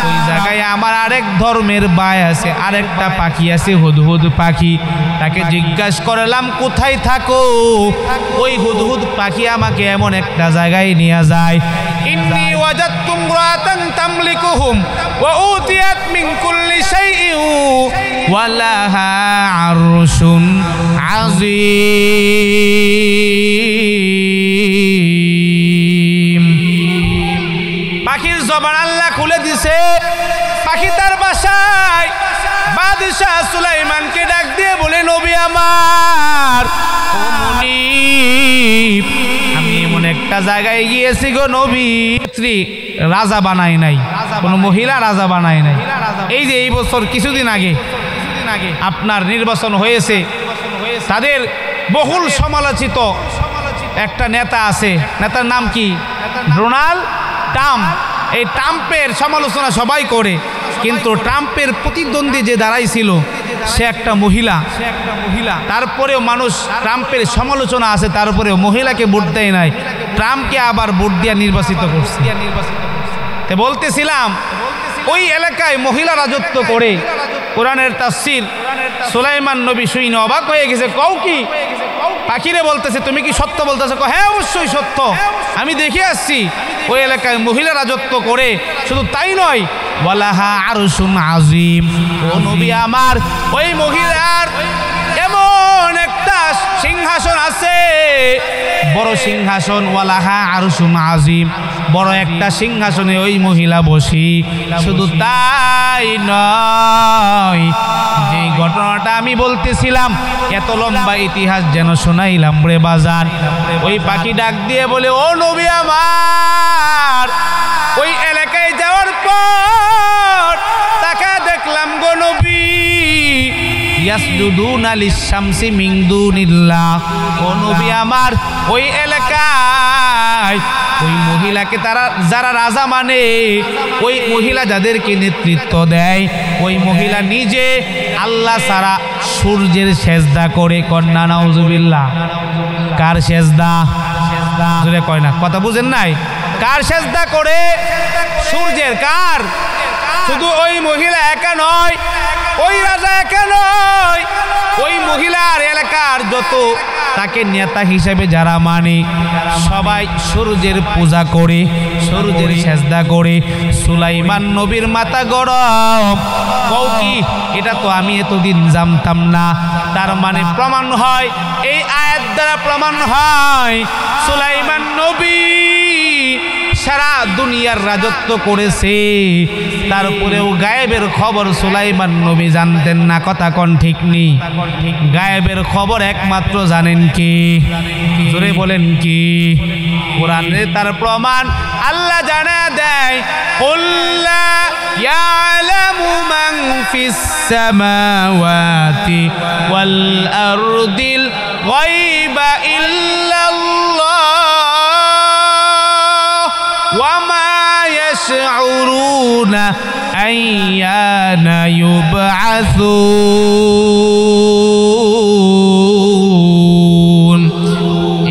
ওই জায়গায় আমার আরেক ধর্মের ভাই আছে, আরেকটা পাখি আছে হুদহুদ পাখি। তাকে জিজ্ঞাসা করলাম কোথায় থাকো? ওই হুদহুদ পাখি আমাকে এমন একটা জায়গায় নিয়ে যায়, ইন্নী ওয়াজাদতু ইমরাতান তামলিকুহুম ওয়া উতিয়াত মিন কুল্লি শাইইন ওয়া লাহা আরশুন আযীম। পাখির জবান আল্লাহ খুলে দিছে। পাখি তার বাসায় বাদশাহ সুলাইমানকে ডাক দিয়ে বলে নবী আমার, ও মুনিব, আমি এমন একটা জায়গায় গিয়েছি গো নবী। স্ত্রী রাজা বানাই নাই, কোনো মহিলা রাজা বানাই নাই। এই যে এই বছর কিছুদিন আগে আপনার নির্বাচন হয়েছে, তাদের বহুল সমালোচিত একটা নেতা আছে, নেতার নাম কি? Donald Trump. এই ট্রাম্পের সমালোচনা সবাই করে, কিন্তু ট্রাম্পের প্রতিদ্বন্দ্বী যে দাঁড়াইছিল সে একটা মহিলা। তারপরেও মানুষ ট্রাম্পের সমালোচনা আছে, তারপরেও মহিলাকে ভোট দেয় নাই, ট্রাম্পকে আবার ভোট দিয়ে নির্বাচিত করছে। তো বলতেছিলাম ওই এলাকায় মহিলা রাজত্ব করে কোরআনের তাফসীর সুলাইমান নবী শুনে অবাক হয়ে গেছে। কও কি? পাখিরে বলতেছে তুমি কি সত্য বলতেছো? হ্যাঁ অবশ্যই সত্য, আমি দেখে আসছি ওই এলাকায় মহিলা রাজত্ব করে। শুধু তাই নয়, ওয়ালাহা আরশুন আযীম, ও নবী আমার, ওই মহিলার এমন একটা সিংহাসন আছে, বড় সিংহাসন। ওয়ালাহা আরশুন আযীম, বড় একটা সিংহাসনে ওই মহিলা বসি। শুধু তাই নয়, যে ঘটনাটা আমি বলতেছিলাম, এত লম্বা ইতিহাস যেন শোনাইলাম রে বাজার। ওই পাখি ডাক দিয়ে বলে ও নবী আমার, ওই এলাকায় যাওয়ার পর তাকা দেখলাম গো নবী, ইয়াসজুদুনা লিশ-শামসি মিন দুনিল্লাহ। ও নবী আমার, ওই এলাকায় ওই মহিলাকে তারা যারা রাজা মানে, ওই মহিলা যাদেরকে নেতৃত্ব দেয়, ওই মহিলা নিজে আল্লাহ ছাড়া সূর্যের সেজদা করে। কন্যা নাউজুবিল্লাহ। কার সেজদা? জোরে কয় না, কথা বুঝেন নাই? কার সেজদা করে? সূর্যের। কার? শুধু ওই মহিলা একা নয়, ওই রাজা একা নয়, ওই মহিলার এলাকার যত তাকে নেতা হিসেবে যারা মানে সবাই সূর্যের পূজা করে, সূর্যের সেজদা করে। সুলাইমান নবীর মাথা গরম। কও কি? এটা তো আমি এতদিন জানতাম না। তার মানে প্রমাণ হয়, এই আয়াত দ্বারা প্রমাণ হয় সুলাইমান নবী সারা দুনিয়ার রাজত্ব করেছে, তারপরেও গায়েবের খবর সুলাইমান নবী জানতেন না। কথা কোন ঠিক নেই? গায়েবের খবর একমাত্র জানেন কি? জোরে বলেন কি? কোরআনে তার প্রমাণ আল্লাহ জানা দেয়, কুল্লা ইয়ালামু মান ফিস সামাওয়াতি ওয়াল আরদিল গায়বা ইল্লাল্লাহ ওয়া মা ইয়াশউরুনা আইয়ানা ইউবআসুন।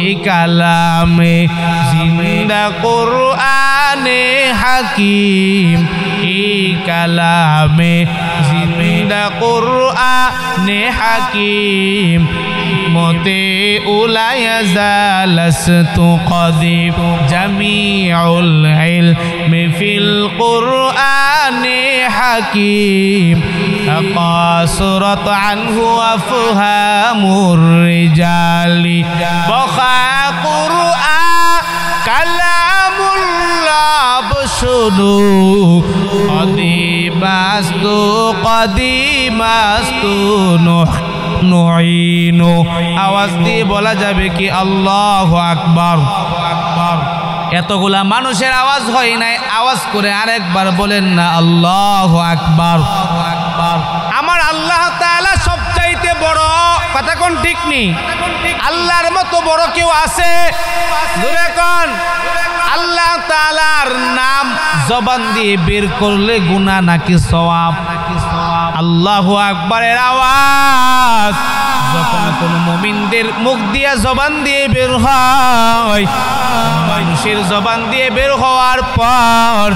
এই কালামে জিন্দা কুরআনে হাকিম, এই কালামে জিন্দা কুরআনে হাকিম। মতে উলায়া জালাস্তু কদিব জামিউল ইলমি ফিল কুরআনে হাকিম। কাসরাত আনহু আফহামুর রিজালি বখা কুরআন কালামুল্লাহ বশুনু কদিমাস্তু কদিমাস্তু নুইনু। আওয়াজ দিয়ে বলা যাবে কি আল্লাহু আকবার? এতগুলা মানুষের আওয়াজ হয় নাই, আওয়াজ করে আরেকবার বলেন না আল্লাহু আকবার। আমার আল্লাহ তাআলা সবচাইতে বড়। কথা কোন ঠিক নেই? আল্লাহর মতো বড় কেউ আছে? জোরে কোন। আল্লাহ তাআলার নাম জবান দিয়ে বের করলে গুনাহ নাকি সওয়াব? আল্লাহু আকবারের আওয়াজ যখন কোন মুমিনদের মুখ দিয়ে জবান দিয়ে বের হয়, মানুষের জবান দিয়ে বের হওয়ার পর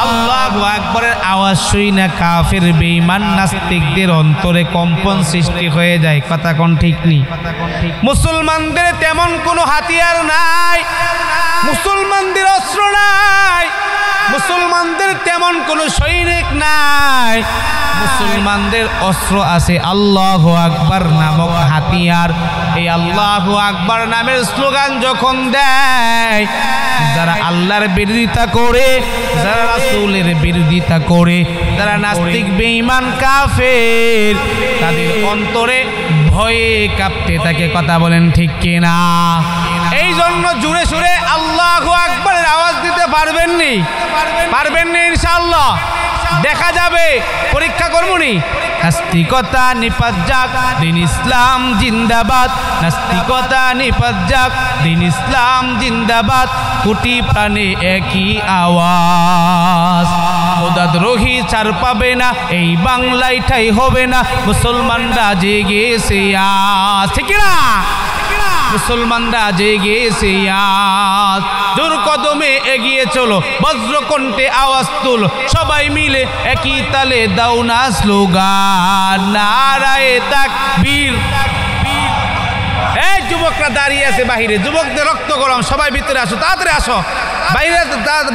আল্লাহু আকবারের আওয়াজ শুনে কাফের বেঈমান নাস্তিকদের অন্তরে কম্পন সৃষ্টি হয়ে যায়। কথা কোন ঠিক নেই? মুসলমানদের তেমন কোনো হাতিয়ার নাই, মুসলমানদের অস্ত্র নাই, মুসলমানদের তেমন কোনো সৈনিক নাই। মুসলমানদের অস্ত্র আছে আল্লাহু আকবার নামক হাতিয়ার। এই আল্লাহু আকবার নামের স্লোগান যখন দেয়, যারা আল্লাহর বিরোধিতা করে, যারা রাসূলের বিরোধিতা করে, যারা নাস্তিক বেঈমান কাফের, তাদের অন্তরে ভয়ে কাঁপতে থাকে। কথা বলেন ঠিক কিনা? এই জন্য জুড়ে সুরে আল্লাহু আকবারের আওয়াজ দিতে পারবেননি? পারবেননি ইনশাআল্লাহ। দেখা যাবে, পরীক্ষা করবনি। নাস্তিকতা নিপাত যাক, দিন ইসলাম জিন্দাবাদ। নাস্তিকতা নিপাত যাক, দিন ইসলাম জিন্দাবাদ। কোটি প্রাণে একই আওয়াজ। খোদাদ্রোহী ছাড় পাবে না, এই বাংলায় ঠাই হবে না। মুসলমানরা জেগেছে আজ, ঠিক না? মুসলমানরা জেগেছে আজ। জোর কদমে এগিয়ে চলো, বজ্রকণ্ঠে আওয়াজ তুলো, সবাই মিলে একই তালে দাও না স্লোগান, নারায়ে তাকবীর। এই যুবকরা দাঁড়িয়ে আছে বাহিরে, যুবকদের রক্ত গরম, সবাই ভিতরে আসো, তাড়াতাড়ি আসো, বাইরে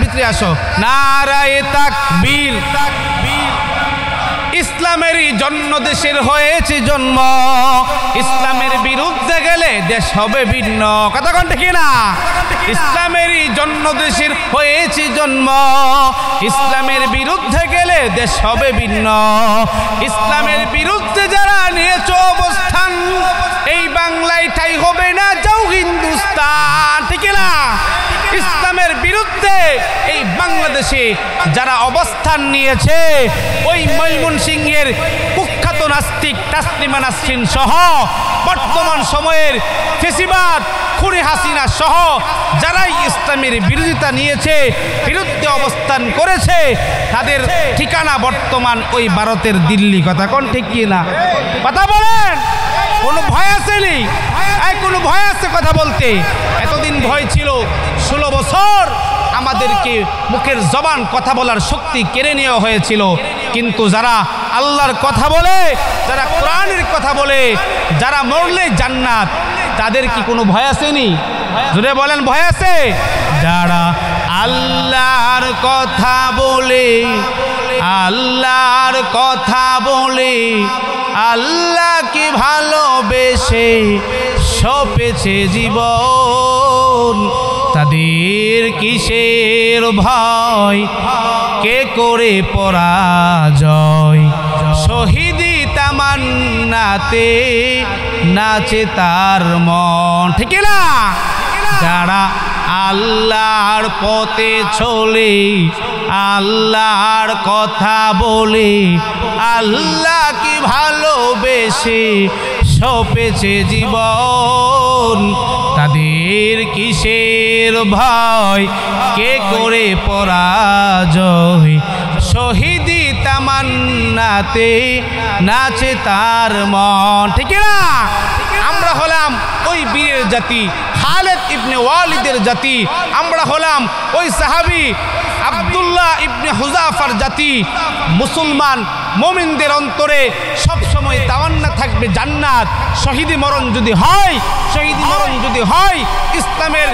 ভিতরে আসো। নারায়ে তাকবীর। ইসলামেরই জন্য দেশের হয়েছে জন্ম, ইসলামের বিরুদ্ধে গেলে দেশ হবে ভিন্ন। কথা কোন ঠিক না? ইসলামেরই জন্য দেশের হয়েছে জন্ম, ইসলামের বিরুদ্ধে গেলে দেশ হবে ভিন্ন। ইসলামের বিরুদ্ধে যারা নিয়েছ অবস্থান, এই বাংলায় ঠাই হবে না, যাও হিন্দুস্তান। ঠিক না? ইসলামের বিরুদ্ধে এই বাংলাদেশে যারা অবস্থান নিয়েছে, ওই ময়মনসিংহের কুখ্যাত নাস্তিক তাসলিমা নাসরিন সহ বর্তমান সময়ের ফেসিবাদ খুনি হাসিনা সহ যারাই ইসলামের বিরোধিতা নিয়েছে, বিরুদ্ধে অবস্থান করেছে, তাদের ঠিকানা বর্তমান ওই ভারতের দিল্লি। কথা কোন ঠিক কি না? কথা বলেন। কোনো ভয় আসেনি? কোনো ভয় আছে কথা বলতে? এতদিন ভয় ছিল, 16 বছর আমাদেরকে মুখের জবান কথা বলার শক্তি কেড়ে নেওয়া হয়েছিল। কিন্তু যারা আল্লাহর কথা বলে, যারা কোরআনের কথা বলে, যারা মরলে জান্নাত, তাদের কি কোনো ভয় আসেনি? জোরে বলেন, ভয় আছে? যারা আল্লাহর কথা বলে, আল্লাহর কথা বলে, আল্লাহকে ভালোবেসে সপেছে জীবন, তাদের কিসের ভয়, কে করে পরাজয়, শহীদি তামান্নাতে নাচে তার মন। ঠিক না? যারা আল্লাহর পথে চলে, আল্লাহর কথা বলে, আল্লাহকে ভালোবেসে সপেছে জীবন, তাদের কিসের ভয়, কে করে পরাজয়, শহীদি তামান্নাতে নাচে তার মন। ঠিক না? আমরা হলাম ওই বীরের জাতি, খালেদ ইবনে ওয়ালিদের জাতি। আমরা হলাম ওই সাহাবী আব্দুল্লাহ ইবনে হুযাফার জাতি। মুসলমান মুমিনদের অন্তরে সব সময় তামান্না থাকবে জান্নাত। শহীদি মরণ যদি হয়, শহীদি মরণ যদি হয়, ইসলামের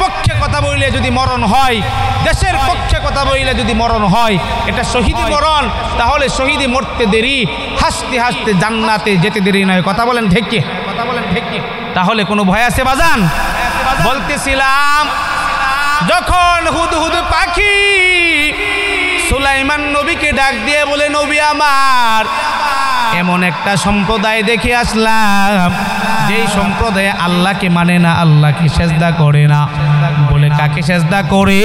পক্ষে কথা বললে যদি মরণ হয়, দেশের পক্ষে কথা বললে যদি মরণ হয়, এটা শহীদি মরণ। তাহলে শহীদি মরতে দেরি, হাসতে হাসতে জান্নাতে যেতে দেরি নয়। কথা বলেন ঠিক কি? কথা বলেন ঠিক কি? তাহলে কোনো ভয় আছে বাজান? বলতেছিলাম, যখন হুদহুদ পাখি সুলাইমান নবীকে ডাক দিয়ে বলে, নবী আমার, এমন একটা সম্প্রদায় দেখে আসলাম যেই সম্প্রদায়ে আল্লাহকে মানে না, আল্লাহকে সেজদা করে না। বলে, কাকে সেজদা করে?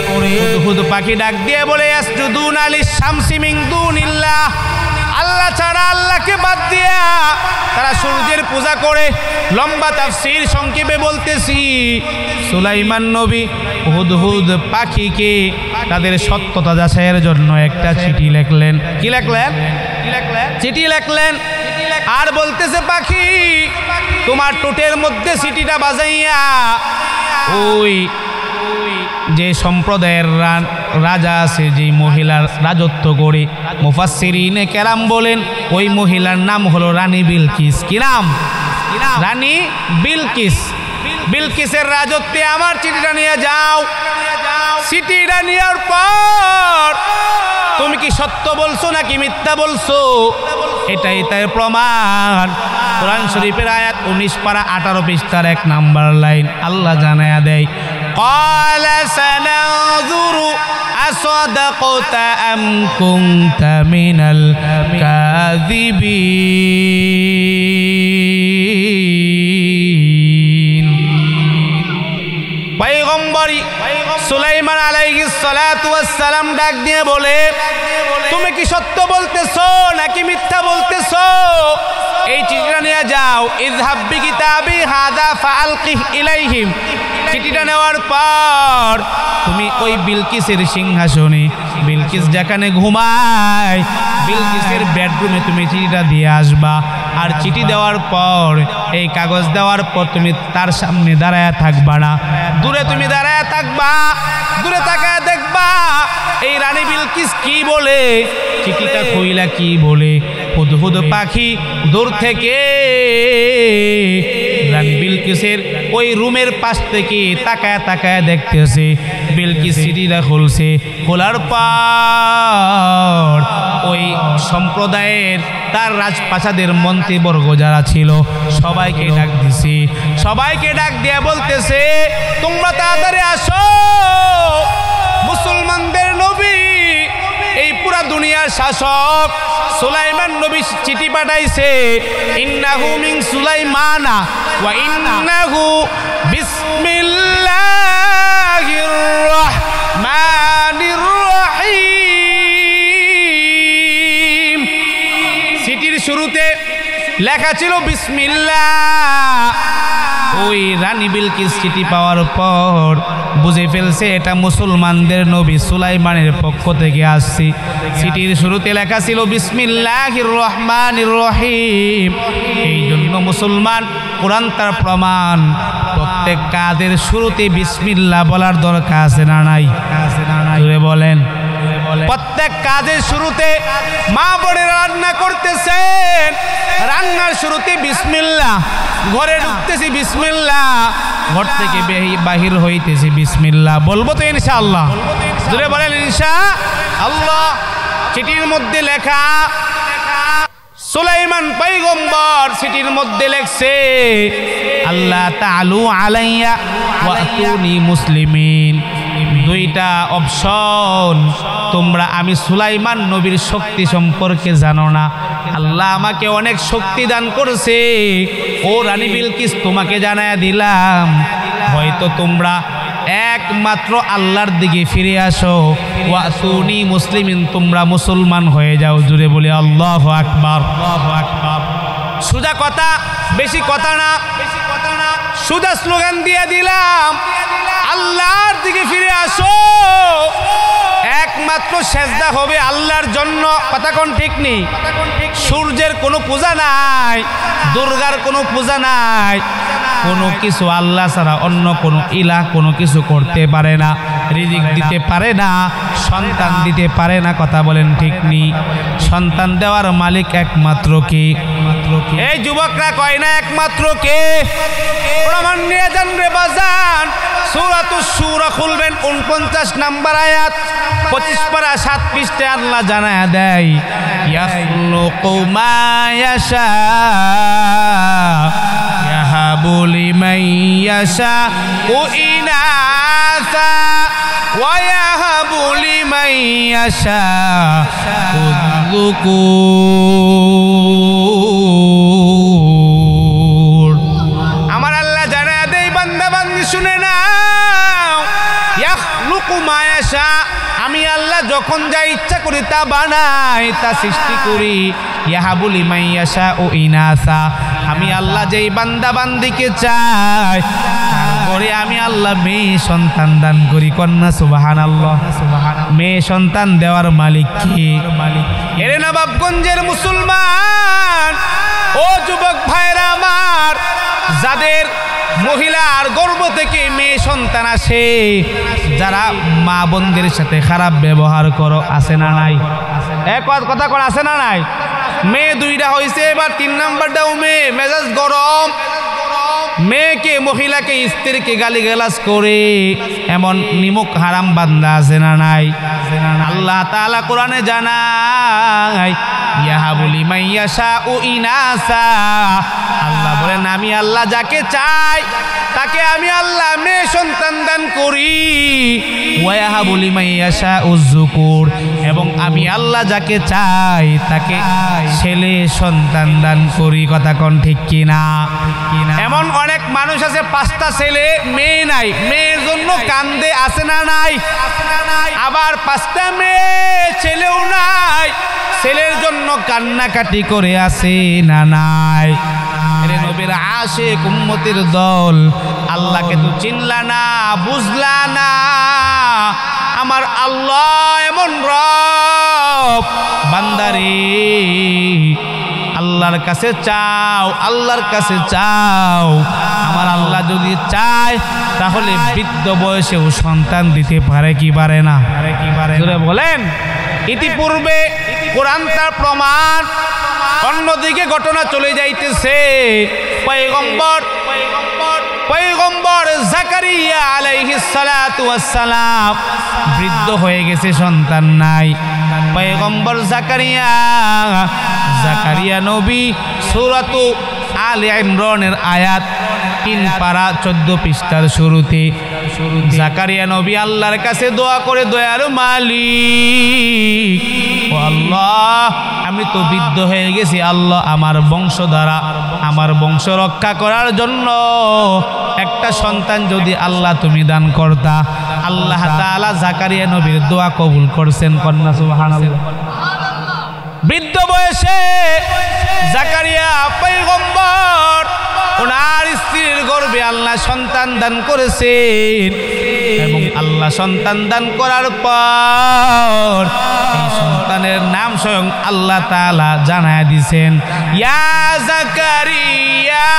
হুদহুদ পাখি ডাক দিয়ে বলে, ইয়াসজুদুনা লিশ-শামসি মিন দুনিল্লাহ, আল্লাহ ছাড়া, আল্লাহকে বাদ দিয়া তারা সূর্যের পূজা করে। লম্বা তাফসীর সংক্ষেপে বলতেছি, সুলাইমান নবী হুদহুদ পাখিকে তাদের সত্যতা যাচাইয়ের জন্য একটা চিঠি লিখলেন। কি লিখলেন? চিঠি লিখলেন। আর বলতেছে, পাখি, তোমার টোটের মধ্যে চিঠিটা বাজাইয়া ওই যে সম্প্রদায়ের রাজা আছে, যে মহিলার রাজত্ব করে, মুফাসসিরিনে কেরাম বলেন ওই মহিলার নাম হলো রানী বিলকিস। কি নাম? রানী বিলকিস। বিলকিসের রাজত্বে আমার চিঠিটা নিয়ে যাও। চিঠিটা নেওয়ার পর তুমি কি সত্য বলছো নাকি মিথ্যা বলছো, এটাই তার প্রমাণ। কোরআন শরীফের আয়াত 19 পারা 18 পৃষ্ঠার 1 নাম্বার লাইন আল্লাহ জানায়া দেয়, قال سننظر أصدقت أم كنت من الكاذبين। পয়গম্বরী সুলাইমান আলাইহিস সালাতু ওয়াস সালাম ডাক দিয়ে বলে, তুমি কি সত্য বলতেছো নাকি মিথ্যা বলতেছো? এই চিঠিটা নিয়ে যাও। ইযহাব বিকিতাবি হাযা ফাআলকিহ ইলাইহিম। চিঠিটা নেওয়ার পর তুমি ওই বিলকিসের সিংহাসনে, বিলকিস যেখানে ঘুমায়, বিলকিসের বেডরুমে তুমি চিঠিটা দিয়ে আসবা। আর চিঠি দেওয়ার পর, এই কাগজ দেওয়ার পর তুমি তার সামনে দাঁড়ায় থাকবা না, দূরে তুমি দাঁড়ায় থাকবা, দূরে তাকায় দেখবা এই রানী বিলকিস কি বলে, চিঠিটা কইলা কি বলে। হুদহুদ পাখি দূর থেকে রানী বিলকিসের ওই রুমের পাশ থেকে তাকায় তাকায় দেখতেছে। বিলকিস চিঠিটা খুলছে। খোলার পর ওই সম্প্রদায়ের তার রাজপ্রাসাদের মন্ত্রীবর্গ যারা ছিল সবাইকে ডাক দিছে। সবাইকে ডাক দিয়ে বলতেছে, তোমরা তাড়াতাড়ি আসো, মুসলমানদের নবী, এই পুরা দুনিয়ার শাসক সুলাইমান নবী চিঠি পাঠাইছে। ইন্নাহু মিন সুলাইমানা ওয়া ইন্নাহু বিসমিল্লাহির রাহমানির রাহিম। চিঠির লেখা ছিল বিসমিল্লাহ। ওই রানী বিলকিস চিঠি পাওয়ার পর বুঝে ফেলছে এটা মুসলমানদের নবী সুলাইমানের পক্ষ থেকে আসছে। চিঠির শুরুতে লেখা ছিল বিসমিল্লাহির রহমানির রহিম। এই জন্য মুসলমান, কোরআন তার প্রমাণ, প্রত্যেক কাজের শুরুতে বিসমিল্লাহ বলার দরকার আছে না নাই? জোরে বলেন। প্রত্যেক কাজের শুরুতে মা বোনের রান্না করতেছেন, রান্নার শুরুতে বিসমিল্লাহ, ঘরে ঢুকতেছি বিসমিল্লাহ, ঘর থেকে বাহির হইতেছি বিসমিল্লাহ। বলবো তো ইনশাআল্লাহ? জোরে বলেন ইনশাআল্লাহ। চিঠির মধ্যে লেখা, সুলাইমান পয়গম্বর চিঠির মধ্যে লেখছে আল্লাহ তাআলু আলাইয়া ওয়া আতুনি মুসলিমিন। দুইটা অপশন, তোমরা, আমি সুলাইমান নবীর শক্তি সম্পর্কে জানো না, আল্লাহ আমাকে অনেক শক্তি দান করছে, ও রানী বিলকিস তোমাকে জানায়া দিলাম, হয়তো তোমরা একমাত্র আল্লাহর দিকে ফিরে আসো, ওয়া আতুনি মুসলিমিন, তোমরা মুসলমান হয়ে যাও। জুড়ে বলি আল্লাহু আকবার। সোজা কথা, বেশি কথা না, সোজা স্লোগান দিয়ে দিলাম, আল্লাহর দিকে ফিরে আসো, একমাত্র সেজদা হবে আল্লাহর জন্য। কথা কোন ঠিক নেই? সূর্যের কোনো পূজা নাই, দুর্গার কোনো পূজা নাই, কোনো কিছু আল্লাহ ছাড়া অন্য কোনো ইলাহ কোনো কিছু করতে পারে না, রিজিক দিতে পারে না, সন্তান দিতে পারে না। কথা বলেন ঠিক নেই? সন্তান দেওয়ার মালিক একমাত্র কে? এই যুবকরা কয় না একমাত্র কে? প্রমাণ নিয়ে যান রে বাজান। সূরাতুশ শূরা খুলবেন, 49 নম্বর আয়াত, 25 পারা 7 পৃষ্ঠায় আল্লাহ জানায়া দেয়, ইয়াখলুকু মা ইয়াশা ইয়াহাবু লিমান ইয়াশাউ ইনাসা ওয়া ইয়াহাবু লিমান ইয়াশাউ যুকুর। আমার আল্লাহ জানায়া দেয়, বান্দা বান্দি শুনে নাও, ইয়াখলুকু মা ইয়াশা, আমি আল্লাহ যখন যা ইচ্ছা করি তা বানাই, তা সৃষ্টি করি। ইয়াহাবু লিমান ইয়াশাউ ইনাসা, আমি আল্লাহ যেই বান্দা বান্দিকে চাই তারপরে আমি আল্লাহ মেয়ে সন্তান দান করি। কন্যা সুবহানাল্লাহ। মেয়ে সন্তান দেওয়ার মালিক কে? এরে নবাবগঞ্জের মুসলমান, ও যুবক ভাইরা আমার, যাদের মহিলার গর্ভ থেকে মেয়ে সন্তান আসে, যারা মা বোনদের সাথে খারাপ ব্যবহার করো, আছে না নাই? এক কথা কর, আছে না নাই? মেয়ে দুইটা হয়েছে, এবার 3 নাম্বারটাও মেয়ে, মেজাজ গরম। মেয়েকে, মহিলাকে, স্ত্রীকে গালিগালাজ করে এমন নিমুখ হারাম বান্দা আছে না নাই? আল্লাহ তাআলা কোরআনে জানায়, ইয়াহাবু লিমান ইয়াশাউ ইনাসা, আল্লাহ বলেন আমি আল্লাহ যাকে চাই তাকে আমি আল্লাহ মেয়ে সন্তান দান করি। ওয়া ইয়াহাবু লিমান ইয়াশাউ যুকুর, এবং আমি আল্লাহ যাকে চাই তাকে ছেলে সন্তান দান করি। কথা কোন ঠিক কিনা? এমন অনেক মানুষ আছে 5টা ছেলে, মেয়ে নাই, মেয়ের জন্য কান্দে, আছে না নাই? আবার 5টা মেয়ে, ছেলেও নাই, ছেলের জন্য কান্নাকাটি করে, আছে না নাই? এরে নবীর আশিক উম্মতের দল, আল্লাহকে তো চিনলা না, বুঝলা না। আমার আল্লাহ এমন রব, বান্দারে আল্লাহর কাছে চাও, আল্লাহর কাছে চাও। আমার আল্লাহ যদি চায় তাহলে বৃদ্ধ বয়সেও সন্তান দিতে পারে কি পারে না? বলেন। ইতিপূর্বে কোরআন তার প্রমাণ, অন্যদিকে ঘটনা চলে যাইতেছে। পয়গম্বর জাকারিয়া আলাইহিস সালাতু ওয়াস সালাম বৃদ্ধ হয়ে গেছে, সন্তান নাই। পয়গম্বর জাকারিয়া নবী সূরাতু আলে ইমরানের আয়াত 3 পারা 14 পৃষ্ঠার শুরুতে জাকারিয়া নবী আল্লাহর কাছে দোয়া করে, দয়ার মালিক, ও আল্লাহ আমি তো বৃদ্ধ হয়ে গেছি, আল্লাহ আমার বংশ দ্বারা আমার বংশ রক্ষা করার জন্য একটা সন্তান যদি আল্লাহ তুমি দান করতা। আল্লাহ তাআলা জাকারিয়া নবীর দোয়া কবুল করছেন। কন্যা সুবহানাল্লাহ। বৃদ্ধ বয়সে জাকারিয়া পয়গম্বর ওনার স্ত্রীর গর্ভে আল্লাহ সন্তান দান করেছেন এবং আল্লাহ সন্তান দান করার পর এই সন্তানের নাম স্বয়ং আল্লাহ তাআলা জানায় দিয়েছেন, ইয়া জাকারিয়া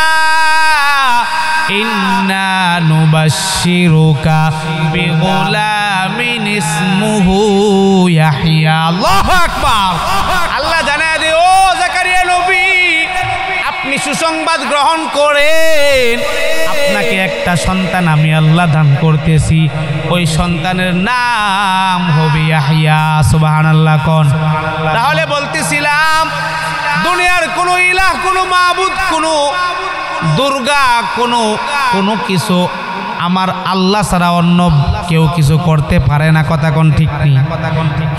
ইন্না নুবাশশিরুকা বিগুলামিন ইসমুহু ইয়াহইয়া। আল্লাহু আকবার। আল্লাহ জানায় দেয়, ও জাকারিয়া নবী, আপনি সুসংবাদ গ্রহণ করেন, আপনাকে একটা সন্তান আমি আল্লাহ দান করতেছি, ওই সন্তানের নাম হবে ইয়াহইয়া। সুবহানাল্লাহ কোন। তাহলে বলতেছিলাম দুনিয়ার কোনো ইলাহ, কোনো মাবুদ, কোনো দুর্গা, কোনো কিছু আমার আল্লাহ ছাড়া অন্য কেউ কিছু করতে পারে না। কথা কোন ঠিক নেই?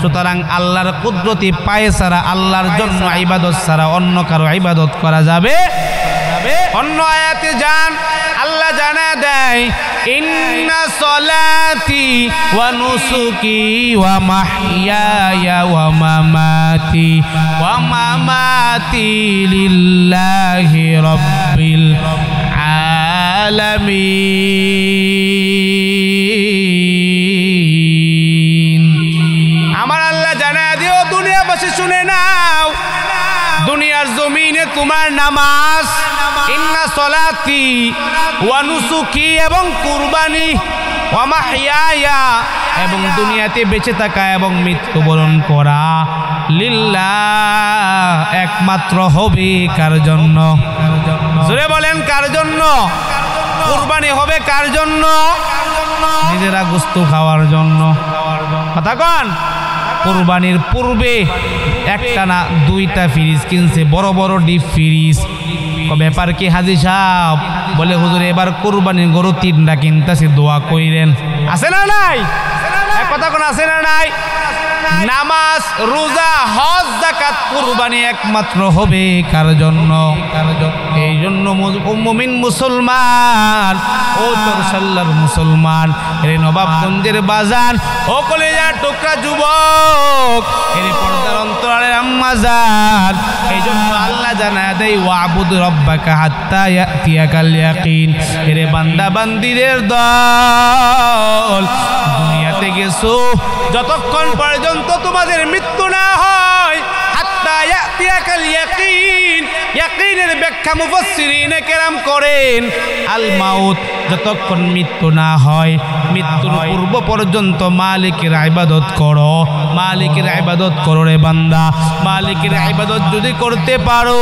সুতরাং আল্লাহর কুদরতি পায়ে ছাড়া, আল্লাহর জন্য ইবাদত ছাড়া অন্য কারো ইবাদত করা যাবে। অন্য আয়াতে যান আল্লাহ জানা দেয়, ইন্না সলাতি ওয়া নুসুকি ওয়া মাহইয়ায়া ওয়া মামাতি লিল্লাহি রাব্বিল আলামিন। আমার আল্লাহ জানায় দিও, দুনিয়াবাসী শুনে নাও, দুনিয়ার জমিনে তোমার নামাজ, ইন্না সলাতি ওয়া নুসুকি এবং কুরবানি, ওয়া মাহইয়ায়া এবং দুনিয়াতে বেঁচে থাকা এবং মৃত্যুবরণ করা, লিল্লাহ একমাত্র হবে কার জন্য? জোরে বলেন কার জন্য? কুরবানি হবে কার জন্য? নিজেরা গোশত খাওয়ার জন্য। কথা কন। কুরবানির পূর্বে একটা না দুইটা ফ্রিজ কিনছে, বড় বড় ডিপ ফ্রিজ। ব্যাপার কি হাজী সাহেব? বলে হুজুর এবার কুরবানির গরু 3টা কিনতেছে, দোয়া কইরেন। আছে না নাই? কথা কোন আছে না নাই? নামাজ, রোজা, হজ, যাকাত, কুরবানি একমাত্র হবে কার জন্য? এই জন্য মুমিন মুসলমান, ও চরসাল্লার মুসলমান, এর নবাবগঞ্জের বাজার, ও কলেজার টুকরা যুবক, এর পর্দার অন্তরালের আম্মাজান, এই জন্য আল্লাহ জানায় দেয়, ওয়াবুদ রব্বাকা হাত্তা ইয়াতিয়াকাল ইয়াকিন। এর বান্দা বান্দিদের দল, দুনিয়াতে গেছো যতক্ষণ পর্যন্ত তোমাদের মৃত্যু না হয়, হাত্তা ইয়াতিয়াকাল ইয়াকিন। ইয়াকিনের ব্যাখ্যা মুফাসসিরিনে কেরাম করেন, আল মাউত, যতক্ষণ মৃত্যু না হয়, মৃত্যুর পূর্ব পর্যন্ত মালিকের ইবাদত করো, মালিকের ইবাদত করো রে বান্দা। মালিকের ইবাদত যদি করতে পারো,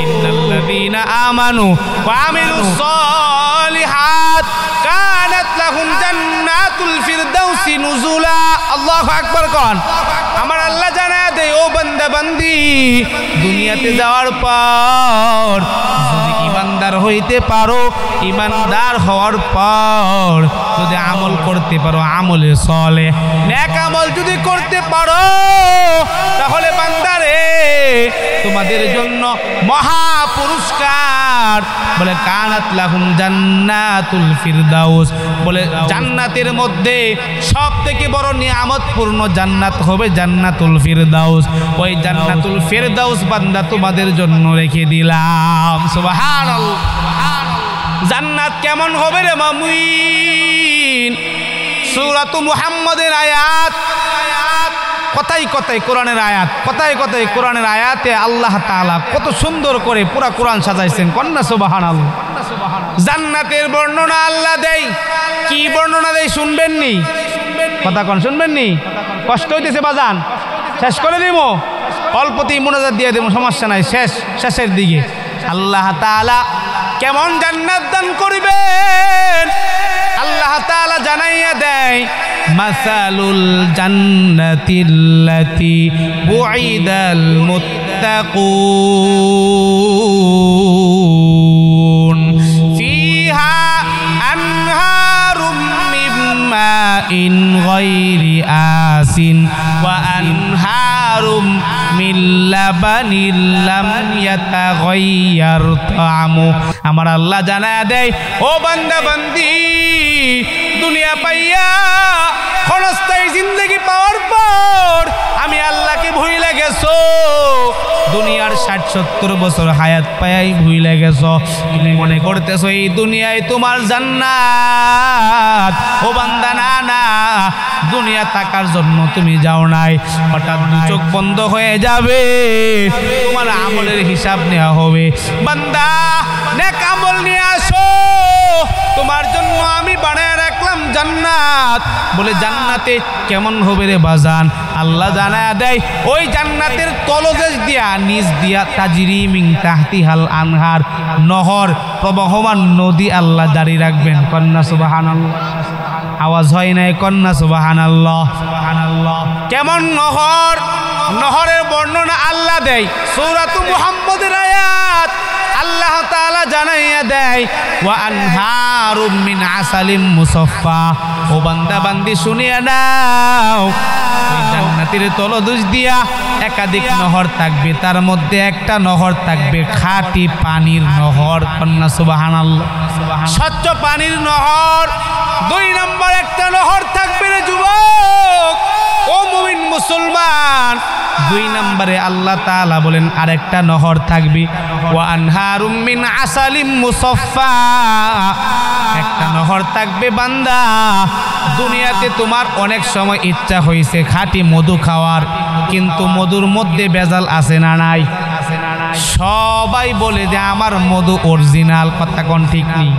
ইন্নাল্লাযীনা আমানু ওয়া আমিলুস সালিহাত কানাত লাহুম জান্নাতুল ফিরদাউসি নুজুলা। আল্লাহু আকবার কোন। আমার আল্লাহ জানায় দেয়, ও বান্দা বান্দি, দুনিয়াতে যাওয়ার পর যদি ইমানদার হইতে পারো, ইমানদার হওয়ার পর যদি আমল করতে পারো, আমলে সলে নেক আমল যদি করতে পারো, তাহলে বান্দারে তোমাদের জন্য মহা পুরস্কার। বলে কানাত লাহুম জান্নাতুল ফিরদাউস, বলে জান্নাতের মধ্যে সব থেকে বড় নিয়ামতপূর্ণ জান্নাত হবে জান্নাতুল ফিরদাউস। ওই জান্নাতুল ফিরদাউস বান্দা তোমাদের জন্য রেখে দিলাম। সুবহানাল্লাহ। জান্নাত কেমন হবে রে মামুইন? সূরাতু মুহাম্মাদের আয়াত, কথাই কথাই কোরআনের আয়াত, কথাই কথাই কোরআনের আয়াতে আল্লাহ তাআলা কত সুন্দর করে পুরা কোরআন সাজাইছেন। কন্যা সুবহানাল্লাহ। জান্নাতের বর্ণনা আল্লাহ দেয়। কি বর্ণনা দেয় শুনবেন নি? কথা কন, শুনবেন নি? কষ্ট হইতেছে বাজান? শেষ করে দিব, অল্পতেই মুনাজাত দিয়ে দেব, সমস্যা নাই। শেষের দিকে আল্লাহ তাআলা কেমন জান্নাত দান করবেন আল্লাহ তাআলা জানাইয়া দেয়, মাসালুল জান্নাতিল্লাতি বুইদাল মুত্তাকুন ফিহা আনহারুম মিন মাইন গায়রি আসিন ওয়া আনহারুম মিন লাবানিন লাম ইয়াতাগায়্যার তা'আমু। আমার আল্লাহ জানায় দেয়, ও বান্দা বান্দি, দুনিয়া পাইয়া ক্ষণস্থায়ী জিন্দেগি পাওয়ার পর আমি আল্লাহকে ভুলে 70 বছর হায়াত পায়াই ভুলে গেছো, তুমি মনে করতেছো এই দুনিয়ায় তোমার জান্নাত। ও বান্দা, না না, দুনিয়া থাকার জন্য তুমি যাও নাই। হঠাৎ দু চোখ বন্ধ হয়ে যাবে, তোমার আমলের হিসাব নেওয়া হবে। বান্দা, নেক আমল নিয়ে আসো, তোমার জন্য আমি বানায় রাখলাম জান্নাত। বলে জান্নাতে কেমন হবে রে বাজান? আল্লাহ জানায়া দেয়, ওই জান্নাতের তলদেশ দিয়া নিচ দিয়া তাজরি মিন তাহতিহাল আনহার, নহর প্রবাহমান নদী আল্লাহ জারি রাখবেন। কন্যা সুবহানাল্লাহ, আওয়াজ হয় নাই? কন্যা সুবহানাল্লাহ। কেমন নহর? নহরের বর্ণনা আল্লাহ দেয় সূরাতু মুহাম্মদের আয়াত। আল্লাহ তাআলা জানাইয়া দেয়, ওয়া আনহারুম মিন আসালিম মুসাফফা। ও বান্দা বান্দি শুনিয়া নাও, ওই জান্নাতের তলদেশ দিয়া একাধিক নহর থাকবে, তার মধ্যে একটা নহর থাকবে খাঁটি পানির নহর। কন্যা সুবহানাল্লাহ। স্বচ্ছ পানির নহর। 2 নম্বর একটা নহর থাকবে রে যুবক, ও মুমিন মুসলমান। 2 নম্বরে আল্লাহ তাআলা বলেন আরেকটা নহর থাকবে, ওয়া আনহারুম মিন আসালিম মুসাফফা। একটা নহর থাকবে বান্দা, দুনিয়াতে তোমার অনেক সময় ইচ্ছা হয়েছে খাঁটি মধু খাওয়ার, কিন্তু মধুর মধ্যে ভেজাল আছে না নাই? সবাই বলে যে আমার মধু অরিজিনাল, কথা কোন ঠিক নেই?